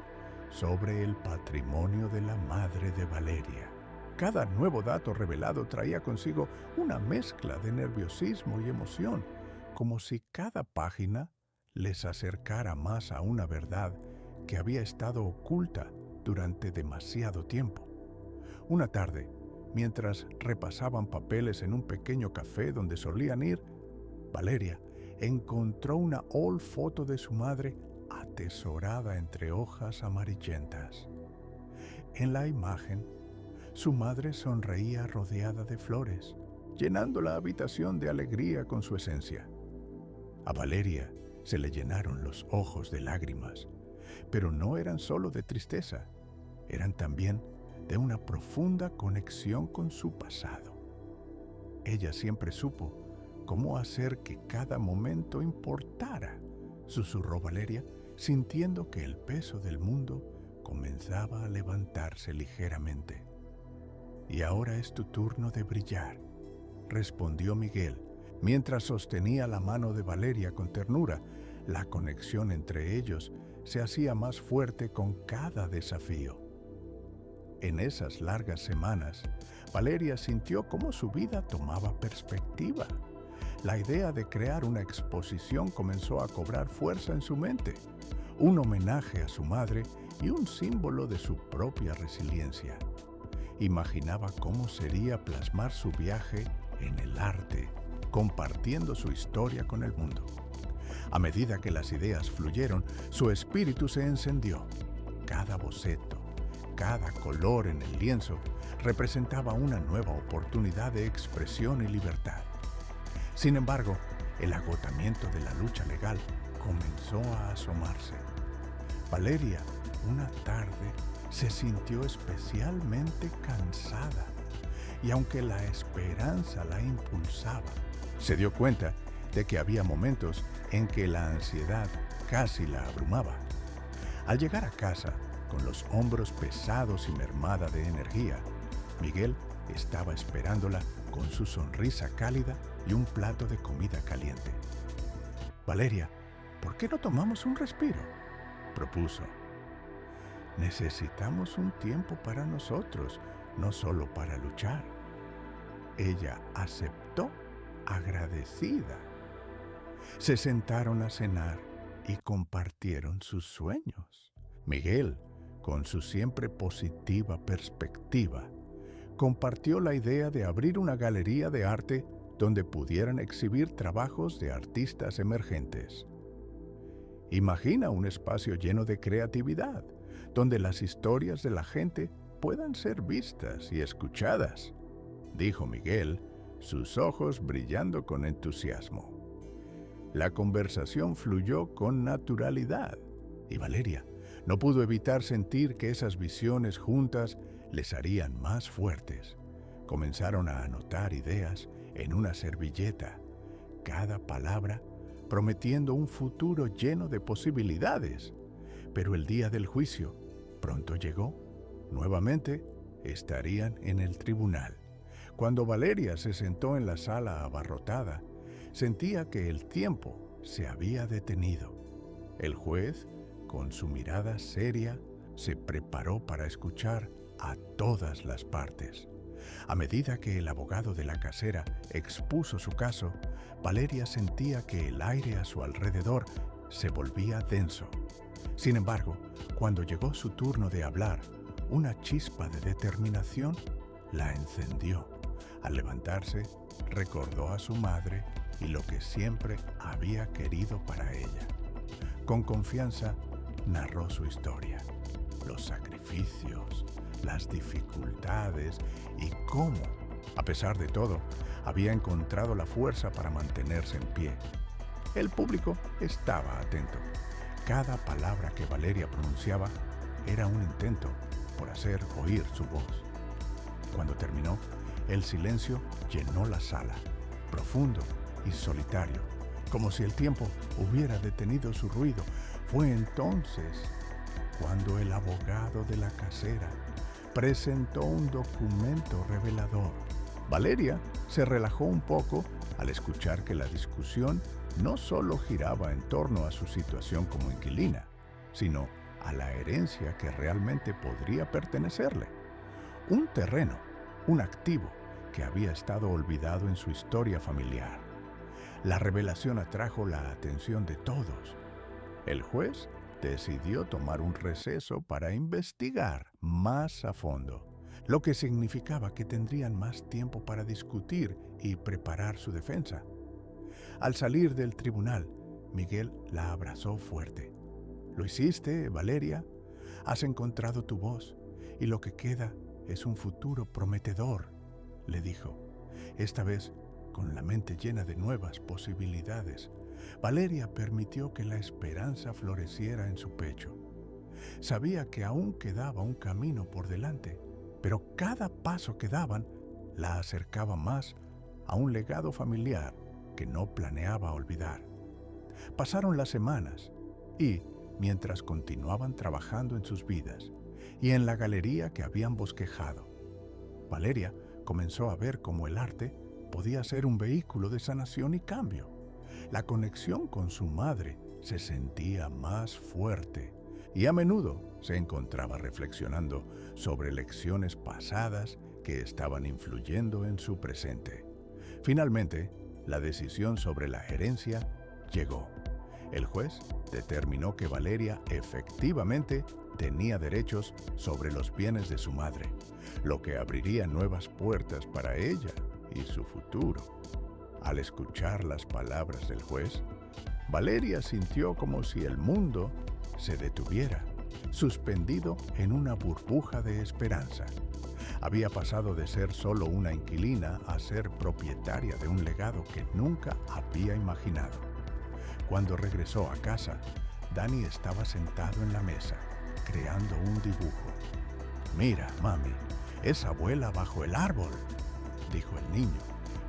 sobre el patrimonio de la madre de Valeria. Cada nuevo dato revelado traía consigo una mezcla de nerviosismo y emoción, como si cada página les acercara más a una verdad que había estado oculta durante demasiado tiempo. Una tarde, mientras repasaban papeles en un pequeño café donde solían ir, Valeria encontró una old foto de su madre atesorada entre hojas amarillentas. En la imagen, su madre sonreía rodeada de flores, llenando la habitación de alegría con su esencia. A Valeria se le llenaron los ojos de lágrimas, pero no eran solo de tristeza, eran también de una profunda conexión con su pasado. Ella siempre supo cómo hacer que cada momento importara, susurró Valeria, sintiendo que el peso del mundo comenzaba a levantarse ligeramente. Y ahora es tu turno de brillar, respondió Miguel, mientras sostenía la mano de Valeria con ternura. La conexión entre ellos se hacía más fuerte con cada desafío. En esas largas semanas, Valeria sintió cómo su vida tomaba perspectiva. La idea de crear una exposición comenzó a cobrar fuerza en su mente, un homenaje a su madre y un símbolo de su propia resiliencia. Imaginaba cómo sería plasmar su viaje en el arte, compartiendo su historia con el mundo. A medida que las ideas fluyeron, su espíritu se encendió. Cada boceto, cada color en el lienzo representaba una nueva oportunidad de expresión y libertad. Sin embargo, el agotamiento de la lucha legal comenzó a asomarse. Valeria, una tarde, se sintió especialmente cansada y aunque la esperanza la impulsaba, se dio cuenta de que había momentos en que la ansiedad casi la abrumaba. Al llegar a casa, con los hombros pesados y mermada de energía, Miguel estaba esperándola con su sonrisa cálida y un plato de comida caliente. «Valeria, ¿por qué no tomamos un respiro?», propuso. «Necesitamos un tiempo para nosotros, no solo para luchar». Ella aceptó, agradecida. Se sentaron a cenar y compartieron sus sueños. Miguel, con su siempre positiva perspectiva, compartió la idea de abrir una galería de arte donde pudieran exhibir trabajos de artistas emergentes. «Imagina un espacio lleno de creatividad, donde las historias de la gente puedan ser vistas y escuchadas», dijo Miguel, sus ojos brillando con entusiasmo. La conversación fluyó con naturalidad y Valeria no pudo evitar sentir que esas visiones juntas les harían más fuertes. Comenzaron a anotar ideas en una servilleta, cada palabra prometiendo un futuro lleno de posibilidades. Pero el día del juicio pronto llegó. Nuevamente estarían en el tribunal. Cuando Valeria se sentó en la sala abarrotada, sentía que el tiempo se había detenido. El juez, con su mirada seria, se preparó para escuchar a todas las partes. A medida que el abogado de la casera expuso su caso, Valeria sentía que el aire a su alrededor se volvía denso. Sin embargo, cuando llegó su turno de hablar, una chispa de determinación la encendió. Al levantarse, recordó a su madre y lo que siempre había querido para ella. Con confianza, narró su historia, los sacrificios, las dificultades y cómo, a pesar de todo, había encontrado la fuerza para mantenerse en pie. El público estaba atento. Cada palabra que Valeria pronunciaba era un intento por hacer oír su voz. Cuando terminó, el silencio llenó la sala, profundo y solitario, como si el tiempo hubiera detenido su ruido. Fue entonces cuando el abogado de la casera presentó un documento revelador. Valeria se relajó un poco al escuchar que la discusión no solo giraba en torno a su situación como inquilina, sino a la herencia que realmente podría pertenecerle. Un terreno, un activo que había estado olvidado en su historia familiar. La revelación atrajo la atención de todos. El juez decidió tomar un receso para investigar más a fondo, lo que significaba que tendrían más tiempo para discutir y preparar su defensa. Al salir del tribunal, Miguel la abrazó fuerte. «Lo hiciste, Valeria. Has encontrado tu voz y lo que queda es un futuro prometedor», le dijo. Esta vez, con la mente llena de nuevas posibilidades, Valeria permitió que la esperanza floreciera en su pecho. Sabía que aún quedaba un camino por delante, pero cada paso que daban la acercaba más a un legado familiar que no planeaba olvidar. Pasaron las semanas y, mientras continuaban trabajando en sus vidas y en la galería que habían bosquejado, Valeria comenzó a ver cómo el arte podía ser un vehículo de sanación y cambio. La conexión con su madre se sentía más fuerte y a menudo se encontraba reflexionando sobre lecciones pasadas que estaban influyendo en su presente. Finalmente, la decisión sobre la herencia llegó. El juez determinó que Valeria efectivamente tenía derechos sobre los bienes de su madre, lo que abriría nuevas puertas para ella y su futuro. Al escuchar las palabras del juez, Valeria sintió como si el mundo se detuviera, suspendido en una burbuja de esperanza. Había pasado de ser solo una inquilina a ser propietaria de un legado que nunca había imaginado. Cuando regresó a casa, Dani estaba sentado en la mesa, creando un dibujo. «Mira, mami, esa abuela bajo el árbol», dijo el niño,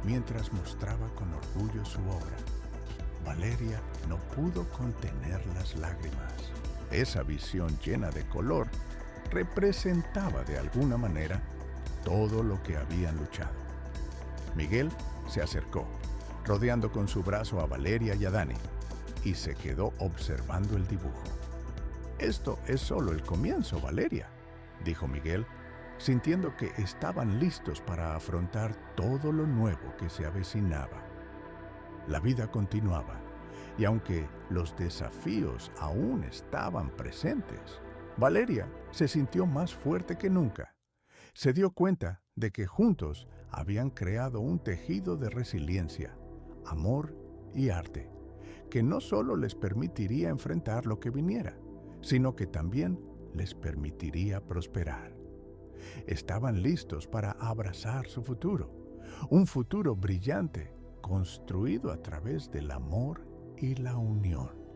mientras mostraba con orgullo su obra. Valeria no pudo contener las lágrimas. Esa visión llena de color representaba de alguna manera todo lo que habían luchado. Miguel se acercó, rodeando con su brazo a Valeria y a Dani, y se quedó observando el dibujo. «Esto es solo el comienzo, Valeria», dijo Miguel, sintiendo que estaban listos para afrontar todo lo nuevo que se avecinaba. La vida continuaba, y aunque los desafíos aún estaban presentes, Valeria se sintió más fuerte que nunca. Se dio cuenta de que juntos habían creado un tejido de resiliencia, amor y arte, que no solo les permitiría enfrentar lo que viniera, sino que también les permitiría prosperar. Estaban listos para abrazar su futuro, un futuro brillante construido a través del amor y la unión.